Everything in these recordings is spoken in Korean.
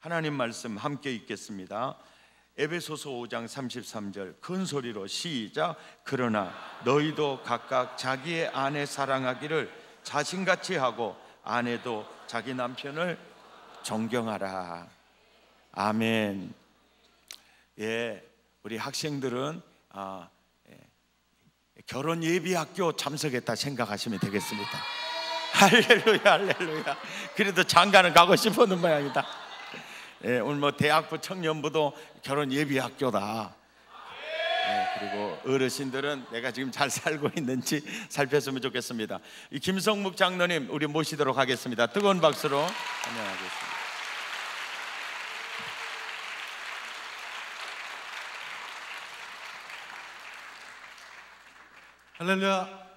하나님 말씀 함께 읽겠습니다. 에베소서 5장 33절 큰 소리로 시작. 그러나 너희도 각각 자기의 아내 사랑하기를 자신같이 하고 아내도 자기 남편을 존경하라. 아멘. 예, 우리 학생들은 결혼 예비학교 참석했다 생각하시면 되겠습니다. 할렐루야, 할렐루야. 그래도 장가는 가고 싶었는 모양이다. 예, 오늘 대학부 청년부도 결혼 예비학교다. 예, 그리고 어르신들은 내가 지금 잘 살고 있는지 살폈으면 좋겠습니다. 이 김성묵 장로님 우리 모시도록 하겠습니다. 뜨거운 박수로 환영하겠습니다. 할렐루야.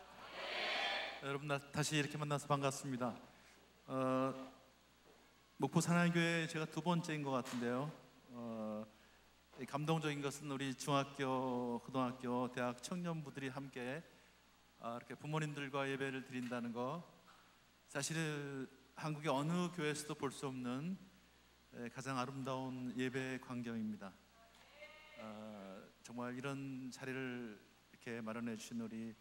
여러분 다시 이렇게 만나서 반갑습니다. 목포 사랑교회 제가 두 번째인 것 같은데요. 감동적인 것은 우리 중학교, 고등학교, 대학 청년부들이 함께 이렇게 부모님들과 예배를 드린다는 거, 사실은 한국의 어느 교회에서도 볼 수 없는 가장 아름다운 예배 광경입니다. 정말 이런 자리를 이렇게 마련해 주신 우리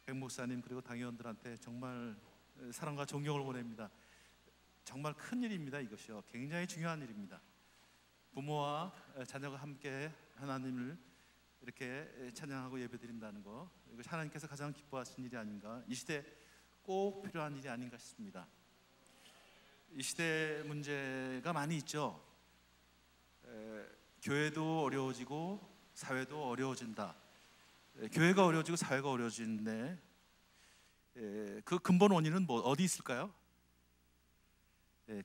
백 목사님 그리고 당회원들한테 정말 사랑과 존경을 보냅니다. 정말 큰 일입니다. 이것이요, 굉장히 중요한 일입니다. 부모와 자녀가 함께 하나님을 이렇게 찬양하고 예배드린다는 거, 이것이 하나님께서 가장 기뻐하시는 일이 아닌가, 이 시대 꼭 필요한 일이 아닌가 싶습니다. 이 시대 문제가 많이 있죠. 교회도 어려워지고 사회도 어려워진다. 교회가 어려워지고 사회가 어려워지는데 그 근본 원인은 어디 있을까요?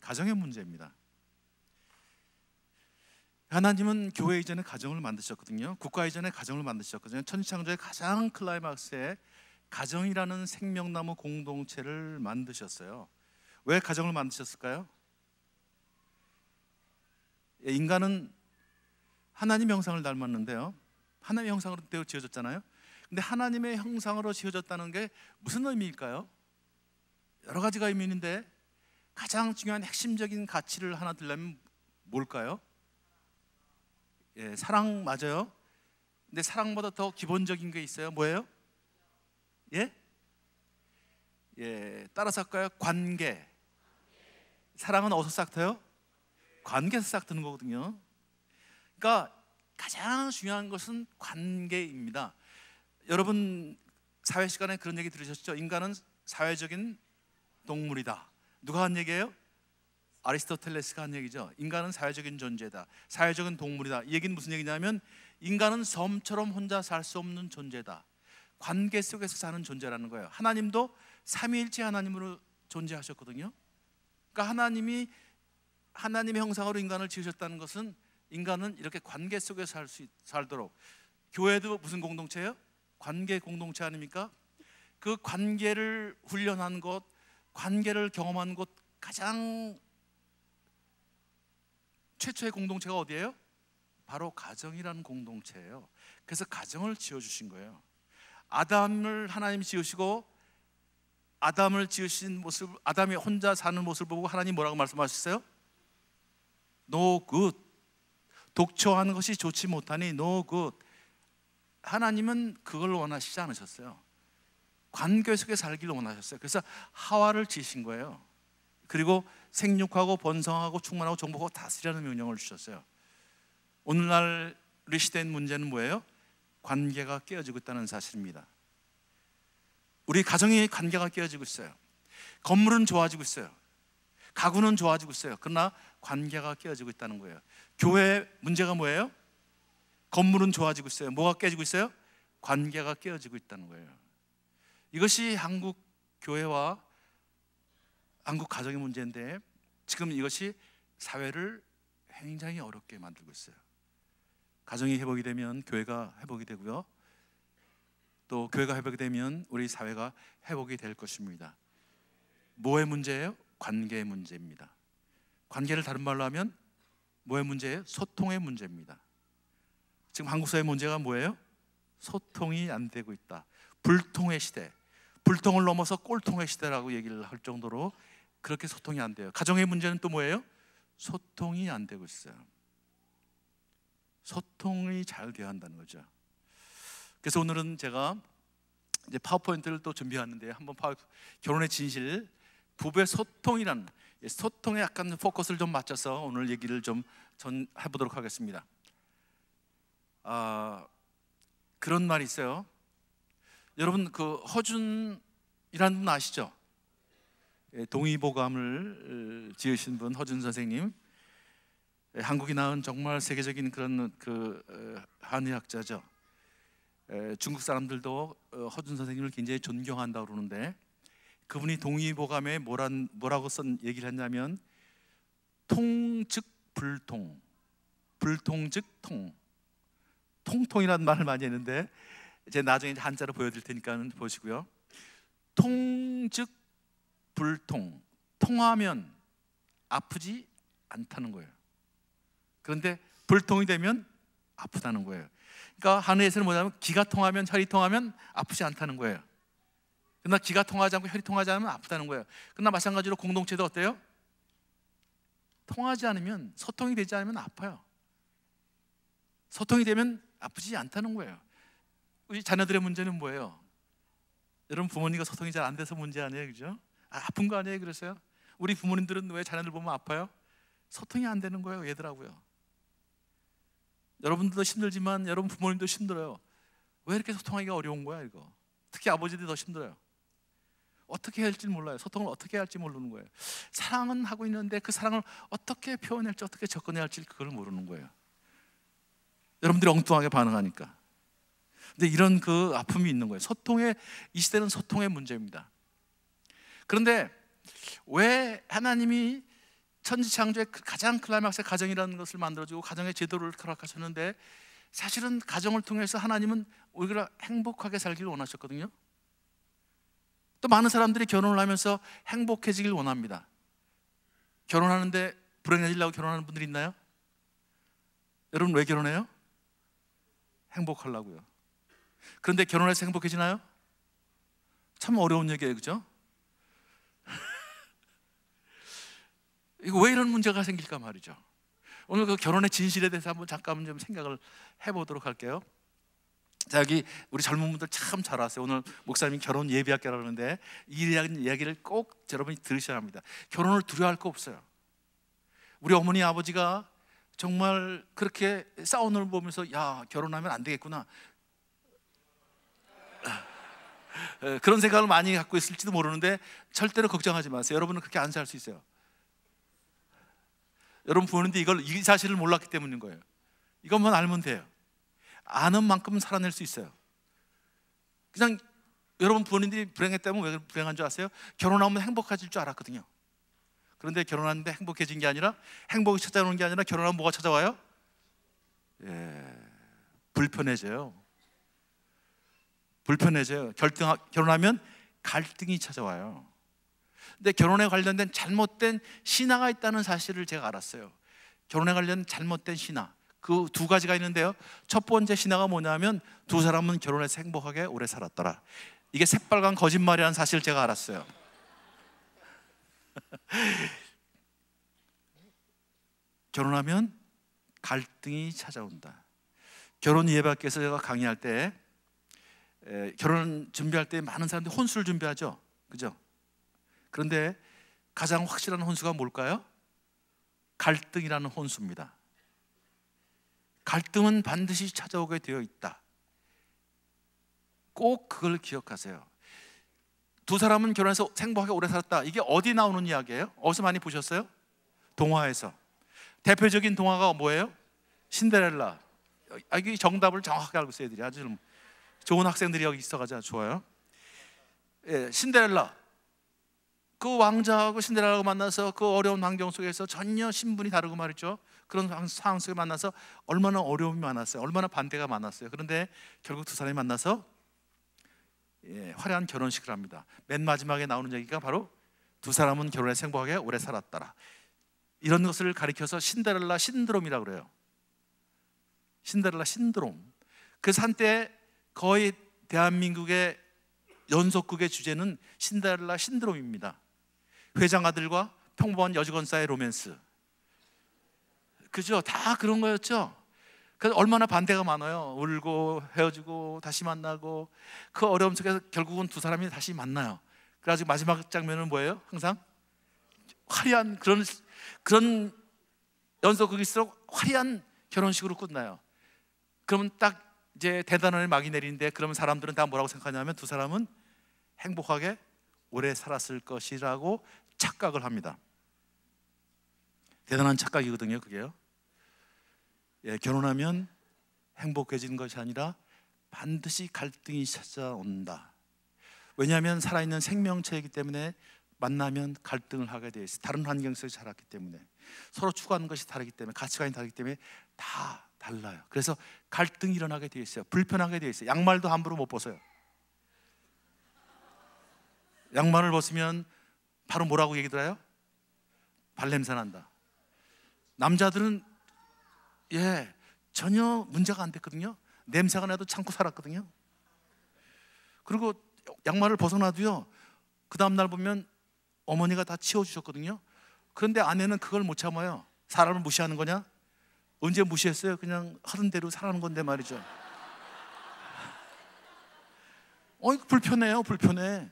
가정의 문제입니다. 하나님은 교회 이전에 가정을 만드셨거든요. 국가 이전에 가정을 만드셨거든요. 천지창조의 가장 클라이막스에 가정이라는 생명나무 공동체를 만드셨어요. 왜 가정을 만드셨을까요? 인간은 하나님 형상을 닮았는데요, 하나님의 형상으로 지어졌잖아요. 근데 하나님의 형상으로 지어졌다는 게 무슨 의미일까요? 여러 가지가 의미 있는데 가장 중요한 핵심적인 가치를 하나 들려면 뭘까요? 예, 사랑 맞아요. 근데 사랑보다 더 기본적인 게 있어요. 뭐예요? 예? 예, 따라서 할까요? 관계. 사랑은 어디서 싹 트요? 관계에서 싹 트는 거거든요. 그러니까 가장 중요한 것은 관계입니다. 여러분 사회 시간에 그런 얘기 들으셨죠? 인간은 사회적인 동물이다. 누가 한 얘기예요? 아리스토텔레스가 한 얘기죠. 인간은 사회적인 존재다, 사회적인 동물이다. 이 얘기는 무슨 얘기냐면 인간은 섬처럼 혼자 살 수 없는 존재다. 관계 속에서 사는 존재라는 거예요. 하나님도 삼위일체 하나님으로 존재하셨거든요. 그러니까 하나님의 형상으로 인간을 지으셨다는 것은 인간은 이렇게 관계 속에서 살도록. 교회도 무슨 공동체예요? 관계 공동체 아닙니까? 그 관계를 훈련한 곳, 관계를 경험한 곳, 가장 최초의 공동체가 어디예요? 바로 가정이라는 공동체예요. 그래서 가정을 지어주신 거예요. 아담을 하나님이 지으시고, 아담을 지으신 모습, 아담이 혼자 사는 모습을 보고 하나님 뭐라고 말씀하셨어요? No good. 독초하는 것이 좋지 못하니 no good. 하나님은 그걸 원하시지 않으셨어요. 관계 속에 살기를 원하셨어요. 그래서 하와를 지으신 거예요. 그리고 생육하고 번성하고 충만하고 정복하고 다스리라는 명령을 주셨어요. 오늘날 우리 시대의 문제는 뭐예요? 관계가 깨어지고 있다는 사실입니다. 우리 가정의 관계가 깨어지고 있어요. 건물은 좋아지고 있어요. 가구는 좋아지고 있어요. 그러나 관계가 깨어지고 있다는 거예요. 교회 문제가 뭐예요? 건물은 좋아지고 있어요. 뭐가 깨지고 있어요? 관계가 깨어지고 있다는 거예요. 이것이 한국 교회와 한국 가정의 문제인데, 지금 이것이 사회를 굉장히 어렵게 만들고 있어요. 가정이 회복이 되면 교회가 회복이 되고요, 또 교회가 회복이 되면 우리 사회가 회복이 될 것입니다. 뭐의 문제예요? 관계의 문제입니다. 관계를 다른 말로 하면 뭐의 문제예요? 소통의 문제입니다. 지금 한국 사회 문제가 뭐예요? 소통이 안 되고 있다. 불통의 시대, 불통을 넘어서 꼴통의 시대라고 얘기를 할 정도로 그렇게 소통이 안 돼요. 가정의 문제는 또 뭐예요? 소통이 안 되고 있어요. 소통이 잘 돼야 한다는 거죠. 그래서 오늘은 제가 이제 파워포인트를 또 준비했는데 한번 결혼의 진실, 부부의 소통이라는 소통에 약간 포커스를 좀 맞춰서 오늘 얘기를 좀 해보도록 하겠습니다. 그런 말이 있어요. 여러분 그 허준이라는 분 아시죠? 동의보감을 지으신 분 허준 선생님, 한국이 낳은 정말 세계적인 그런 한의학자죠. 중국 사람들도 허준 선생님을 굉장히 존경한다고 그러는데, 그분이 동의보감에 뭐라고 얘기를 했냐면 통 즉 불통, 불통 즉 통, 통통이라는 말을 많이 했는데 이제 나중에 한자로 보여드릴 테니까 보시고요. 통 즉 불통, 통하면 아프지 않다는 거예요. 그런데 불통이 되면 아프다는 거예요. 그러니까 한의에서는 뭐냐면 기가 통하면, 혈이 통하면 아프지 않다는 거예요. 그러나 기가 통하지 않고 혈이 통하지 않으면 아프다는 거예요. 그러나 마찬가지로 공동체도 어때요? 통하지 않으면, 소통이 되지 않으면 아파요. 소통이 되면 아프지 않다는 거예요. 우리 자녀들의 문제는 뭐예요? 여러분 부모님과 소통이 잘 안 돼서 문제 아니에요, 그죠? 아픈 거 아니에요? 그래서요? 우리 부모님들은 왜 자녀들 보면 아파요? 소통이 안 되는 거예요, 얘들하고요. 여러분들도 힘들지만 여러분 부모님도 힘들어요. 왜 이렇게 소통하기가 어려운 거야, 이거? 특히 아버지들이 더 힘들어요. 어떻게 해야 할지 몰라요. 소통을 어떻게 해야 할지 모르는 거예요. 사랑은 하고 있는데 그 사랑을 어떻게 표현할지, 어떻게 접근해야 할지 그걸 모르는 거예요. 여러분들이 엉뚱하게 반응하니까. 근데 이런 그 아픔이 있는 거예요. 이 시대는 소통의 문제입니다. 그런데 왜 하나님이 천지창조의 가장 클라이막스의 가정이라는 것을 만들어주고 가정의 제도를 허락하셨는데, 사실은 가정을 통해서 하나님은 우리가 행복하게 살기를 원하셨거든요. 또 많은 사람들이 결혼을 하면서 행복해지길 원합니다. 결혼하는데 불행해지려고 결혼하는 분들이 있나요? 여러분 왜 결혼해요? 행복하려고요. 그런데 결혼해서 행복해지나요? 참 어려운 얘기예요, 그죠? 이거 왜 이런 문제가 생길까 말이죠. 오늘 그 결혼의 진실에 대해서 한번 잠깐 좀 생각을 해보도록 할게요. 자, 여기 우리 젊은 분들 참 잘 왔어요. 오늘 목사님이 결혼 예비학교라고 하는데 이 이야기를 꼭 여러분이 들으셔야 합니다. 결혼을 두려워할 거 없어요. 우리 어머니 아버지가 정말 그렇게 싸우는 걸 보면서 야, 결혼하면 안 되겠구나, 그런 생각을 많이 갖고 있을지도 모르는데 절대로 걱정하지 마세요. 여러분은 그렇게 안 살 수 있어요. 여러분 부모님들이 이 사실을 몰랐기 때문인 거예요. 이것만 알면 돼요. 아는 만큼 살아낼 수 있어요. 그냥 여러분 부모님들이 불행했다면 왜 불행한 줄 아세요? 결혼하면 행복해질 줄 알았거든요. 그런데 결혼하는데 행복해진 게 아니라, 행복이 찾아오는 게 아니라 결혼하면 뭐가 찾아와요? 불편해져요. 결혼하면 갈등이 찾아와요. 근데 결혼에 관련된 잘못된 신화가 있다는 사실을 제가 알았어요. 결혼에 관련 잘못된 신화, 그 두 가지가 있는데요. 첫 번째 신화가 뭐냐면 두 사람은 결혼해서 행복하게 오래 살았더라. 이게 새빨간 거짓말이라는 사실을 제가 알았어요. 결혼하면 갈등이 찾아온다. 결혼 예배학교에서 제가 강의할 때, 결혼 준비할 때 많은 사람들이 혼수를 준비하죠, 그죠? 그런데 가장 확실한 혼수가 뭘까요? 갈등이라는 혼수입니다. 갈등은 반드시 찾아오게 되어 있다. 꼭 그걸 기억하세요. 두 사람은 결혼해서 행복하게 오래 살았다. 이게 어디 나오는 이야기예요? 어디서 많이 보셨어요? 동화에서. 대표적인 동화가 뭐예요? 신데렐라. 이 정답을 정확하게 알고 있어요. 애들이 아주 좋은 학생들이 여기 있어가지고 좋아요. 신데렐라. 그 왕자하고 신데렐라가 만나서 그 어려운 환경 속에서 전혀 신분이 다르고 말이죠. 그런 상황 속에 만나서 얼마나 어려움이 많았어요. 얼마나 반대가 많았어요. 그런데 결국 두 사람이 만나서 화려한 결혼식을 합니다. 맨 마지막에 나오는 얘기가 바로 두 사람은 결혼해서 행복하게 오래 살았더라. 이런 것을 가리켜서 신데렐라 신드롬이라고 그래요. 신데렐라 신드롬. 그래서 한때 거의 대한민국의 연속극의 주제는 신데렐라 신드롬입니다. 회장 아들과 평범한 여직원 사이의 로맨스. 그죠? 다 그런 거였죠. 그래서 얼마나 반대가 많아요. 울고 헤어지고 다시 만나고 그 어려움 속에서 결국은 두 사람이 다시 만나요. 그래가지고 마지막 장면은 뭐예요? 항상 화려한 그런 연속극일수록 화려한 결혼식으로 끝나요. 그러면 딱 이제 대단원의 막이 내리는데, 그러면 사람들은 다 뭐라고 생각하냐면 두 사람은 행복하게 오래 살았을 것이라고 착각을 합니다. 대단한 착각이거든요, 그게요. 예, 결혼하면 행복해지는 것이 아니라 반드시 갈등이 찾아온다. 왜냐하면 살아있는 생명체이기 때문에 만나면 갈등을 하게 돼 있어요. 다른 환경 속에서 자랐기 때문에, 서로 추구하는 것이 다르기 때문에, 가치관이 다르기 때문에 다 달라요. 그래서 갈등이 일어나게 돼 있어요. 불편하게 돼 있어요. 양말도 함부로 못 벗어요. 양말을 벗으면 바로 뭐라고 얘기 들어요? 발냄새 난다. 남자들은 전혀 문제가 안 됐거든요. 냄새가 나도 참고 살았거든요. 그리고 양말을 벗어놔도요, 그 다음날 보면 어머니가 다 치워주셨거든요. 그런데 아내는 그걸 못 참아요. 사람을 무시하는 거냐? 언제 무시했어요? 그냥 하던 대로 살아가는 건데 말이죠. 불편해요. 불편해.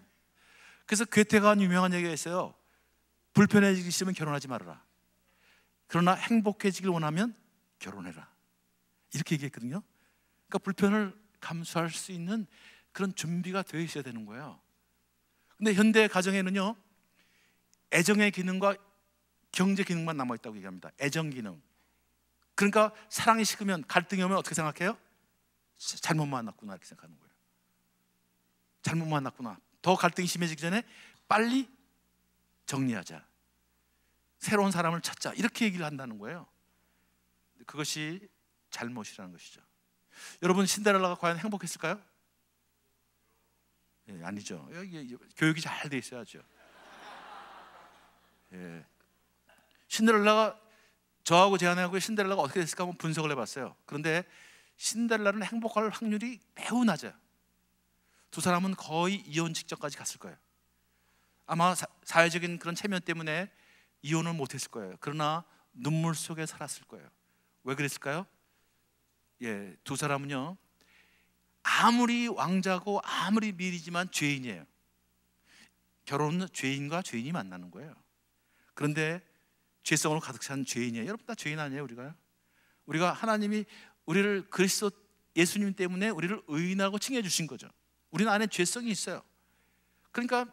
그래서 괴테가 한 유명한 얘기가 있어요. 불편해지기 싫으면 결혼하지 말아라. 그러나 행복해지길 원하면 결혼해라. 이렇게 얘기했거든요. 그러니까 불편을 감수할 수 있는 그런 준비가 되어 있어야 되는 거예요. 근데 현대 가정에는요, 애정의 기능과 경제 기능만 남아있다고 얘기합니다. 애정 기능. 그러니까 사랑이 식으면, 갈등이 오면 어떻게 생각해요? 잘못 만났구나 이렇게 생각하는 거예요. 잘못 만났구나. 더 갈등이 심해지기 전에 빨리 정리하자, 새로운 사람을 찾자, 이렇게 얘기를 한다는 거예요. 그것이 잘못이라는 것이죠. 여러분, 신데렐라가 과연 행복했을까요? 아니죠. 교육이 잘 돼 있어야죠. 신데렐라가, 저하고 제안하고 신데렐라가 어떻게 됐을까 한번 분석을 해봤어요. 그런데 신데렐라는 행복할 확률이 매우 낮아요. 두 사람은 거의 이혼 직전까지 갔을 거예요. 아마 사회적인 그런 체면 때문에 이혼을 못했을 거예요. 그러나 눈물 속에 살았을 거예요. 왜 그랬을까요? 두 사람은요, 아무리 왕자고 아무리 미리지만 죄인이에요. 결혼은 죄인과 죄인이 만나는 거예요. 그런데 죄성으로 가득 찬 죄인이에요. 여러분 다 죄인 아니에요? 우리가 하나님이 우리를 그리스도 예수님 때문에 우리를 의인하고 칭해 주신 거죠. 우리는 안에 죄성이 있어요. 그러니까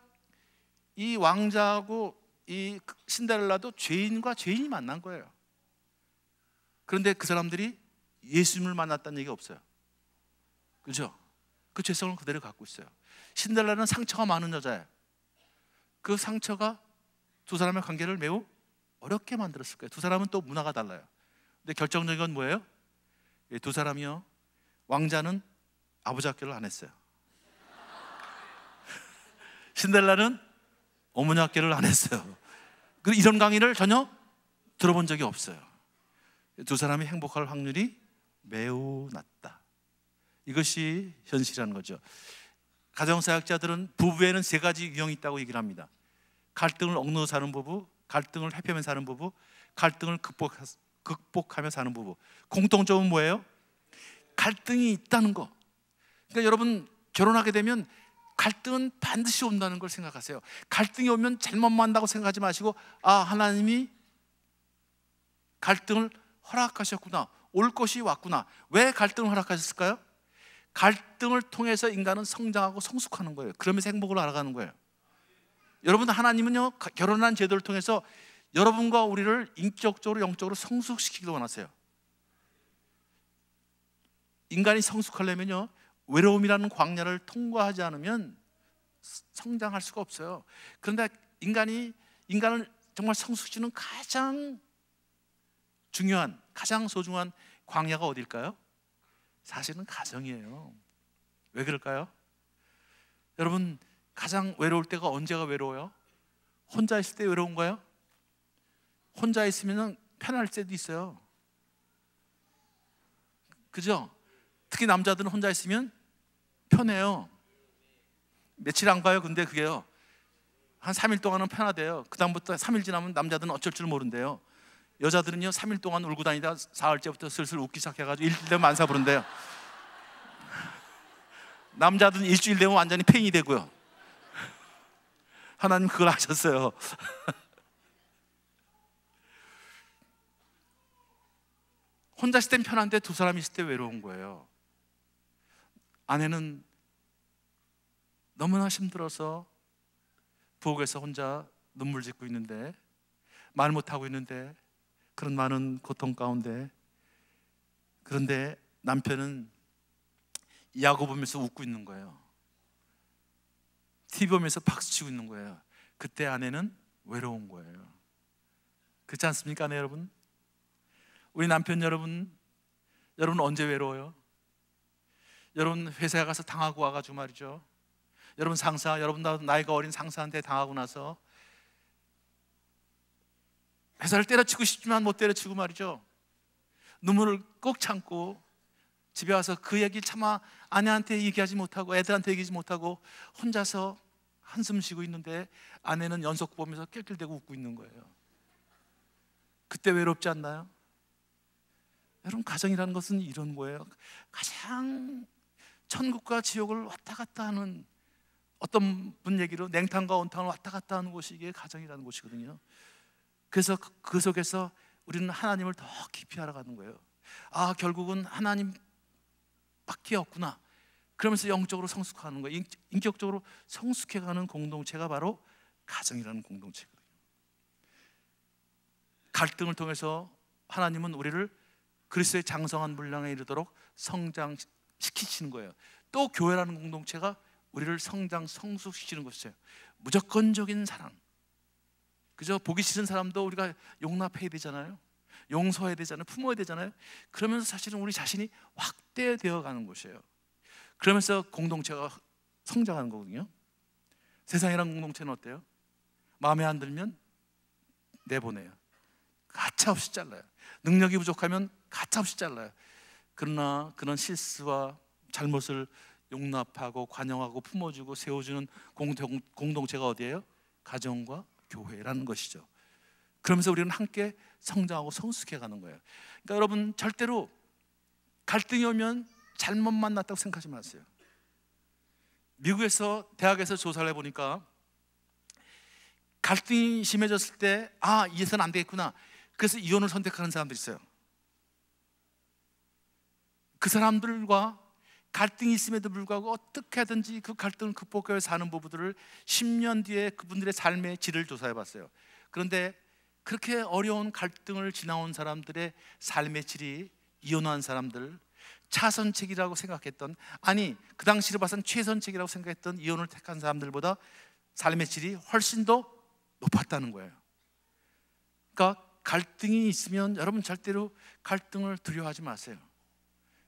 이 왕자하고 이 신데렐라도 죄인과 죄인이 만난 거예요. 그런데 그 사람들이 예수님을 만났다는 얘기가 없어요. 그죠? 그 죄성을 그대로 갖고 있어요. 신데렐라는 상처가 많은 여자예요. 그 상처가 두 사람의 관계를 매우 어렵게 만들었을 거예요. 두 사람은 또 문화가 달라요. 근데 결정적인 건 뭐예요? 두 사람이요, 왕자는 아버지 학교를 안 했어요. 신데렐라는 어머니 학교를 안 했어요. 그리고 이런 강의를 전혀 들어본 적이 없어요. 두 사람이 행복할 확률이 매우 낮다. 이것이 현실이라는 거죠. 가정사역자들은 부부에는 세 가지 유형이 있다고 얘기를 합니다. 갈등을 억누어 사는 부부, 갈등을 회피하며 사는 부부, 갈등을 극복하며 사는 부부. 공통점은 뭐예요? 갈등이 있다는 거. 그러니까 여러분, 결혼하게 되면 갈등은 반드시 온다는 걸 생각하세요. 갈등이 오면 잘못 만나고 생각하지 마시고, 하나님이 갈등을 허락하셨구나, 올 것이 왔구나. 왜 갈등을 허락하셨을까요? 갈등을 통해서 인간은 성장하고 성숙하는 거예요. 그러면서 행복을 알아가는 거예요. 여러분, 하나님은요, 결혼한 제도를 통해서 여러분과 우리를 인격적으로, 영적으로 성숙시키기도 원하세요. 인간이 성숙하려면요, 외로움이라는 광야를 통과하지 않으면 성장할 수가 없어요. 그런데 인간을 정말 성숙시키는 가장 중요한, 가장 소중한 광야가 어딜까요? 사실은 가정이에요. 왜 그럴까요? 여러분, 가장 외로울 때가 언제가 외로워요? 혼자 있을 때 외로운가요? 혼자 있으면 편할 때도 있어요. 그죠? 특히 남자들은 혼자 있으면 편해요. 며칠 안 가요. 근데 그게요, 한 3일 동안은 편하대요. 그 다음부터 3일 지나면 남자들은 어쩔 줄 모른대요. 여자들은요 3일 동안 울고 다니다 사흘째부터 슬슬 웃기 시작해가지고 일주일 되면 만사 부른대요. 남자들은 일주일 되면 완전히 팽이 되고요. 하나님 그걸 아셨어요. 혼자 있을 땐 편한데 두 사람이 있을 때 외로운 거예요. 아내는 너무나 힘들어서 부엌에서 혼자 눈물 짓고 있는데, 말 못하고 있는데, 그런 많은 고통 가운데, 그런데 남편은 야구 보면서 웃고 있는 거예요. TV 보면서 박수치고 있는 거예요. 그때 아내는 외로운 거예요. 그렇지 않습니까, 아내 여러분? 우리 남편 여러분 언제 외로워요? 여러분 회사에 가서 당하고 와가지고 말이죠, 여러분 상사, 여러분 나이가 어린 상사한테 당하고 나서 회사를 때려치고 싶지만 못 때려치고 말이죠, 눈물을 꼭 참고 집에 와서 그 얘기를 차마 아내한테 얘기하지 못하고 애들한테 얘기하지 못하고 혼자서 한숨 쉬고 있는데 아내는 연속 보면서 낄낄대고 웃고 있는 거예요. 그때 외롭지 않나요? 여러분, 가정이라는 것은 이런 거예요. 가장 천국과 지옥을 왔다 갔다 하는, 어떤 분 얘기로 냉탕과 온탕을 왔다 갔다 하는 곳이 이게 가정이라는 곳이거든요. 그래서 그 속에서 우리는 하나님을 더 깊이 알아가는 거예요. 아, 결국은 하나님밖에 없구나. 그러면서 영적으로 성숙하는 거예요. 인격적으로 성숙해가는 공동체가 바로 가정이라는 공동체거든요. 갈등을 통해서 하나님은 우리를 그리스도의 장성한 분량에 이르도록 성장시키시는 거예요. 또 교회라는 공동체가 우리를 성숙시키는 것이에요. 무조건적인 사랑, 그죠? 보기 싫은 사람도 우리가 용납해야 되잖아요. 용서해야 되잖아요. 품어야 되잖아요. 그러면서 사실은 우리 자신이 확대되어 가는 것이에요. 그러면서 공동체가 성장하는 거거든요. 세상이란 공동체는 어때요? 마음에 안 들면 내보내요. 가차없이 잘라요. 능력이 부족하면 가차없이 잘라요. 그러나 그런 실수와 잘못을 용납하고 관용하고 품어주고 세워주는 공동체가 어디예요? 가정과 교회라는 것이죠. 그러면서 우리는 함께 성장하고 성숙해가는 거예요. 그러니까 여러분, 절대로 갈등이 오면 잘못 만났다고 생각하지 마세요. 미국에서 대학에서 조사를 해보니까 갈등이 심해졌을 때 이해서는 안 되겠구나, 그래서 이혼을 선택하는 사람들이 있어요. 그 사람들과 갈등이 있음에도 불구하고 어떻게 하든지 그 갈등을 극복하여 사는 부부들을 10년 뒤에 그분들의 삶의 질을 조사해 봤어요. 그런데 그렇게 어려운 갈등을 지나온 사람들의 삶의 질이 이혼한 사람들, 차선책이라고 생각했던, 아니 그 당시로 봐서는 최선책이라고 생각했던 이혼을 택한 사람들보다 삶의 질이 훨씬 더 높았다는 거예요. 그러니까 갈등이 있으면 여러분 절대로 갈등을 두려워하지 마세요.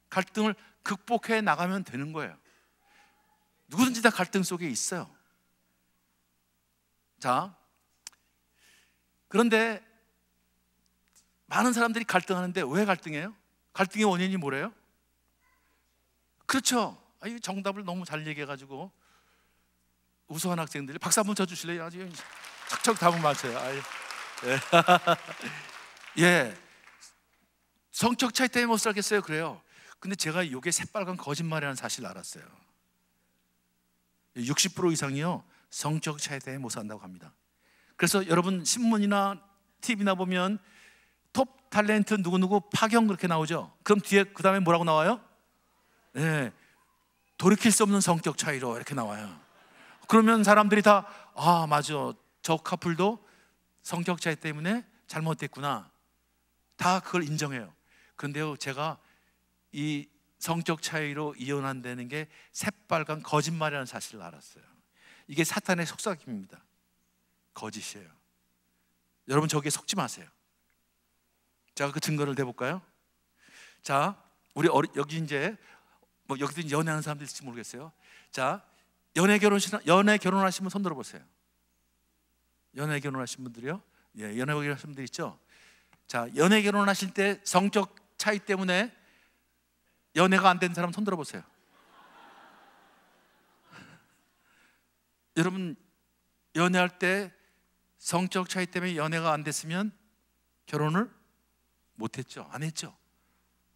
갈등을 극복해 나가면 되는 거예요. 누구든지 다 갈등 속에 있어요. 자, 그런데 많은 사람들이 갈등하는데 왜 갈등해요? 갈등의 원인이 뭐래요? 그렇죠. 이 정답을 너무 잘 얘기해가지고 우수한 학생들이 박수 한번 쳐주실래요? 아주 척척 답을 맞춰요. 예, 성격 차이 때문에 못 살겠어요. 그래요. 근데 제가 이게 새빨간 거짓말이라는 사실을 알았어요. 60% 이상이요 성격 차이 때문에 못 산다고 합니다. 그래서 여러분 신문이나 TV나 보면 톱 탤런트 누구누구 파경 그렇게 나오죠. 그럼 뒤에 그 다음에 뭐라고 나와요? 네, 돌이킬 수 없는 성격 차이로 이렇게 나와요. 그러면 사람들이 다 맞아, 저 커플도 성격 차이 때문에 잘못됐구나, 다 그걸 인정해요. 그런데요, 제가 이 성격 차이로 이혼한다는 게 새빨간 거짓말이라는 사실을 알았어요. 이게 사탄의 속삭임입니다. 거짓이에요. 여러분 저기에 속지 마세요. 제가 그 증거를 대볼까요? 자, 우리 여기 이제 여기도 연애하는 사람들 있을지 모르겠어요. 자, 연애 결혼하신 분 손 들어보세요. 연애 결혼하신 분들이요? 예, 연애 결혼하신 분들 있죠? 자, 연애 결혼하실 때 성격 차이 때문에 연애가 안 된 사람 손 들어보세요. 여러분 연애할 때 성격 차이 때문에 연애가 안 됐으면 결혼을 못했죠? 안 했죠?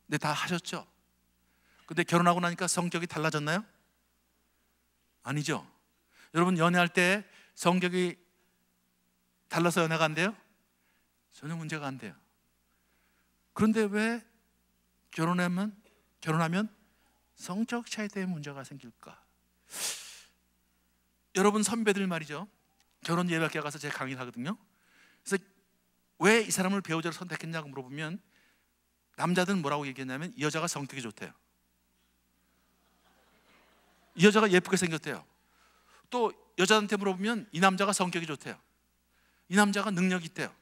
근데 다 하셨죠? 근데 결혼하고 나니까 성격이 달라졌나요? 아니죠. 여러분 연애할 때 성격이 달라서 연애가 안 돼요? 전혀 문제가 안 돼요. 그런데 왜 결혼하면 성적 차이 때문에 문제가 생길까? 여러분 선배들 말이죠, 결혼 예배학교 가서 제가 강의를 하거든요. 그래서 왜 이 사람을 배우자로 선택했냐고 물어보면 남자들은 뭐라고 얘기했냐면 이 여자가 성격이 좋대요. 이 여자가 예쁘게 생겼대요. 또 여자한테 물어보면 이 남자가 성격이 좋대요. 이 남자가 능력이 있대요.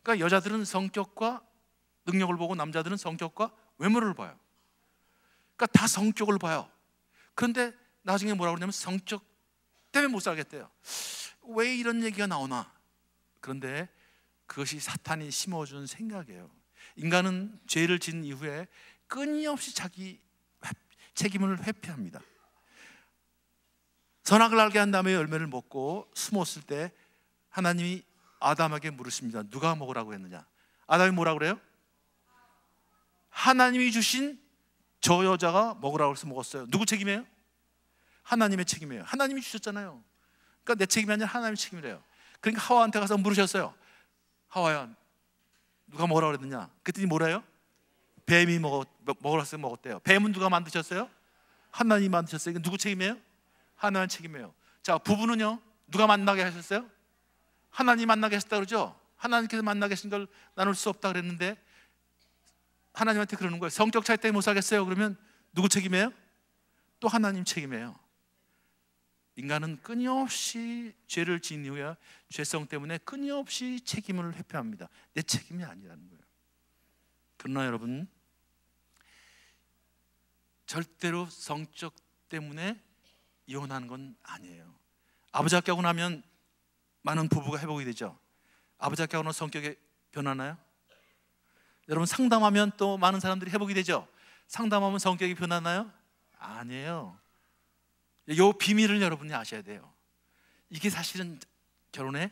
그러니까 여자들은 성격과 능력을 보고 남자들은 성격과 외모를 봐요. 그러니까 다 성격을 봐요. 그런데 나중에 뭐라고 그러냐면 성격 때문에 못 살겠대요. 왜 이런 얘기가 나오나? 그런데 그것이 사탄이 심어준 생각이에요. 인간은 죄를 지은 이후에 끊임없이 자기 책임을 회피합니다. 선악을 알게 한 다음에 열매를 먹고 숨었을 때 하나님이 아담에게 물으십니다. 누가 먹으라고 했느냐? 아담이 뭐라고 그래요? 하나님이 주신 저 여자가 먹으라고 해서 먹었어요. 누구 책임이에요? 하나님의 책임이에요. 하나님이 주셨잖아요. 그러니까 내 책임이 아니라 하나님의 책임이래요. 그러니까 하와한테 가서 물으셨어요. 하와야, 누가 먹으라고 그랬느냐? 그랬더니 뭐래요? 뱀이 먹으라고 해서 먹었대요. 뱀은 누가 만드셨어요? 하나님이 만드셨어요. 이게 누구 책임이에요? 하나님의 책임이에요. 자, 부부는요, 누가 만나게 하셨어요? 하나님 만나게 하셨다 그러죠? 하나님께서 만나게 하신 걸 나눌 수 없다 그랬는데 하나님한테 그러는 거예요. 성격 차이 때문에 못 살겠어요. 그러면 누구 책임이에요? 또 하나님 책임이에요. 인간은 끊임없이 죄를 지은 이후에 죄성 때문에 끊임없이 책임을 회피합니다. 내 책임이 아니라는 거예요. 그러나 여러분, 절대로 성적 때문에 이혼하는 건 아니에요. 아버지 학교하고 나면 많은 부부가 회복이 되죠. 아버지 학교하고 나면 성격이 변하나요? 여러분, 상담하면 또 많은 사람들이 회복이 되죠. 상담하면 성격이 변하나요? 아니에요. 이 비밀을 여러분이 아셔야 돼요. 이게 사실은 결혼에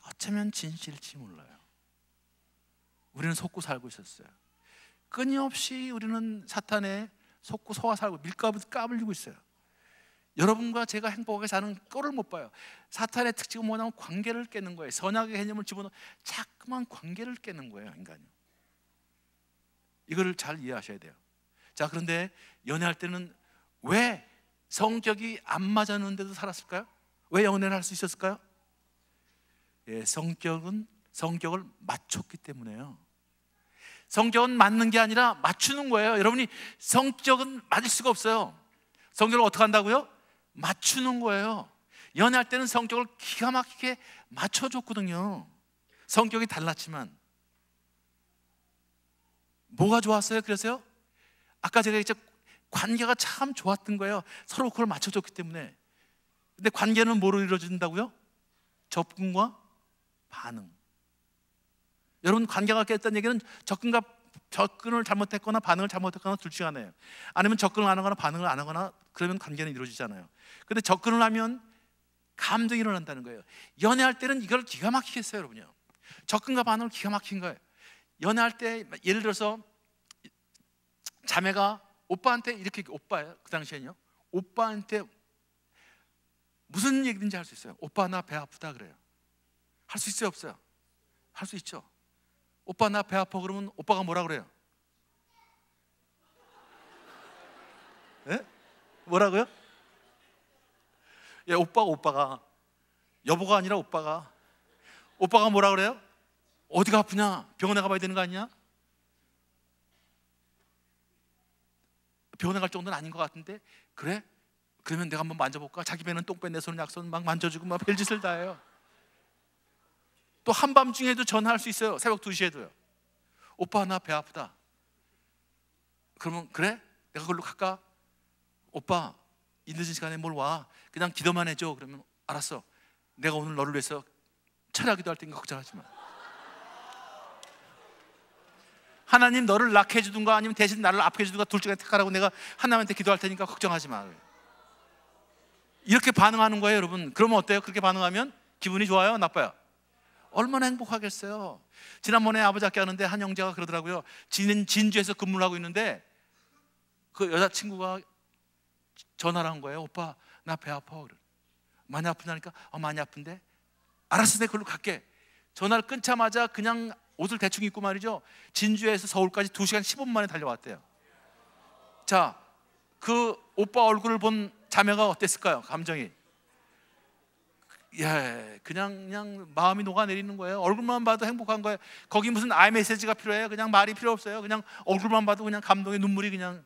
어쩌면 진실일지 몰라요. 우리는 속고 살고 있었어요. 끊임없이 우리는 사탄에 속고 속아 살고 밀가루 까불리고 있어요. 여러분과 제가 행복하게 사는 꼴을 못 봐요. 사탄의 특징은 뭐냐면 관계를 깨는 거예요. 선악의 개념을 집어넣어 자꾸만 관계를 깨는 거예요, 인간이. 이거를 잘 이해하셔야 돼요. 자, 그런데 연애할 때는 왜 성격이 안 맞았는데도 살았을까요? 왜 연애를 할 수 있었을까요? 예, 성격을 맞췄기 때문에요. 성격은 맞는 게 아니라 맞추는 거예요. 여러분이 성격은 맞을 수가 없어요. 성격을 어떻게 한다고요? 맞추는 거예요. 연애할 때는 성격을 기가 막히게 맞춰줬거든요. 성격이 달랐지만 뭐가 좋았어요? 그래서요? 아까 제가 이제 관계가 참 좋았던 거예요. 서로 그걸 맞춰줬기 때문에. 근데 관계는 뭐로 이루어진다고요? 접근과 반응. 여러분, 관계가 깼다는 얘기는 접근을 잘못했거나 반응을 잘못했거나 둘 중 하나예요. 아니면 접근을 안 하거나 반응을 안 하거나, 그러면 관계는 이루어지잖아요. 근데 접근을 하면 감정이 일어난다는 거예요. 연애할 때는 이걸 기가 막히게 했어요, 여러분요. 접근과 반응을 기가 막힌 거예요. 연애할 때 예를 들어서 자매가 오빠한테 이렇게, 오빠예요 그 당시에는요, 오빠한테 무슨 얘기든지 할 수 있어요. 오빠 나 배 아프다 그래요. 할 수 있어요, 없어요? 할 수 있죠. 오빠 나 배 아파 그러면 오빠가 뭐라 그래요? 예? 뭐라고요? 예, 오빠가 여보가 아니라 오빠가 뭐라 그래요? 어디가 아프냐? 병원에 가봐야 되는 거 아니냐? 병원에 갈 정도는 아닌 것 같은데, 그래? 그러면 내가 한번 만져볼까? 자기 배는 똥배, 내 손은 약손 막 만져주고 막 별짓을 다 해요. 또 한밤중에도 전화할 수 있어요. 새벽 2시에도요. 오빠 나 배 아프다. 그러면 그래? 내가 그걸로 갈까? 오빠 이 늦은 시간에 뭘 와? 그냥 기도만 해줘. 그러면 알았어. 내가 오늘 너를 위해서 철야기도 할 테니까 걱정하지 마. 하나님 너를 낳게 해주든가 아니면 대신 나를 아프게 해주든가 둘 중에 택하라고 내가 하나님한테 기도할 테니까 걱정하지 마. 이렇게 반응하는 거예요, 여러분. 그러면 어때요? 그렇게 반응하면 기분이 좋아요? 나빠요? 얼마나 행복하겠어요. 지난번에 아버지 학교 하는데 한 형제가 그러더라고요. 진주에서 근무를 하고 있는데 그 여자친구가 전화를 한 거예요. 오빠 나 배 아파. 많이 아프냐니까 많이 아픈데 알았어 내가 그걸로 갈게. 전화를 끊자마자 그냥 옷을 대충 입고 말이죠, 진주에서 서울까지 2시간 15분 만에 달려왔대요. 자, 그 오빠 얼굴을 본 자매가 어땠을까요? 감정이 그냥 마음이 녹아내리는 거예요. 얼굴만 봐도 행복한 거예요. 거기 무슨 아이메시지가 필요해요? 그냥 말이 필요 없어요. 그냥 얼굴만 봐도 그냥 감동의 눈물이 그냥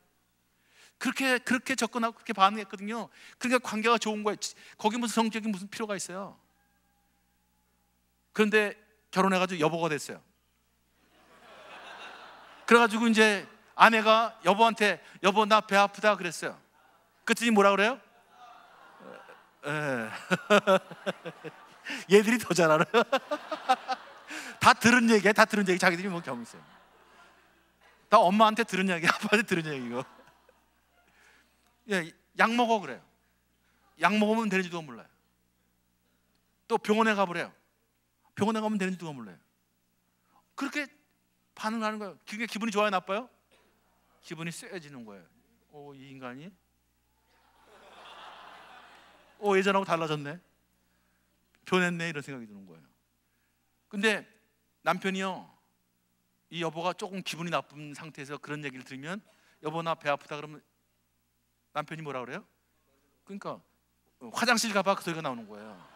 그렇게 접근하고 그렇게 반응했거든요. 그러니까 관계가 좋은 거예요. 거기 무슨 성적인 무슨 필요가 있어요. 그런데 결혼해가지고 여보가 됐어요. 그래가지고 이제 아내가 여보한테 여보 나 배 아프다 그랬어요. 그랬더니 뭐라 그래요? 얘들이 더 잘 알아요. 다 들은 얘기야. 다 들은 얘기. 자기들이 뭐 경험 있어요. 다 엄마한테 들은 얘기, 아빠한테 들은 얘기고. 약 먹어 그래요. 약 먹으면 되는지도 몰라요. 또 병원에 가보래요. 병원에 가면 되는지도 몰라요. 그렇게 반응하는 거예요. 그게 기분이 좋아요, 나빠요? 기분이 쎄해지는 거예요. 이 인간이 예전하고 달라졌네, 변했네, 이런 생각이 드는 거예요. 근데 남편이요, 이 여보가 조금 기분이 나쁜 상태에서 그런 얘기를 들으면 여보 나 배 아프다 그러면 남편이 뭐라 그래요? 그러니까 화장실 가봐 그 소리가 나오는 거예요.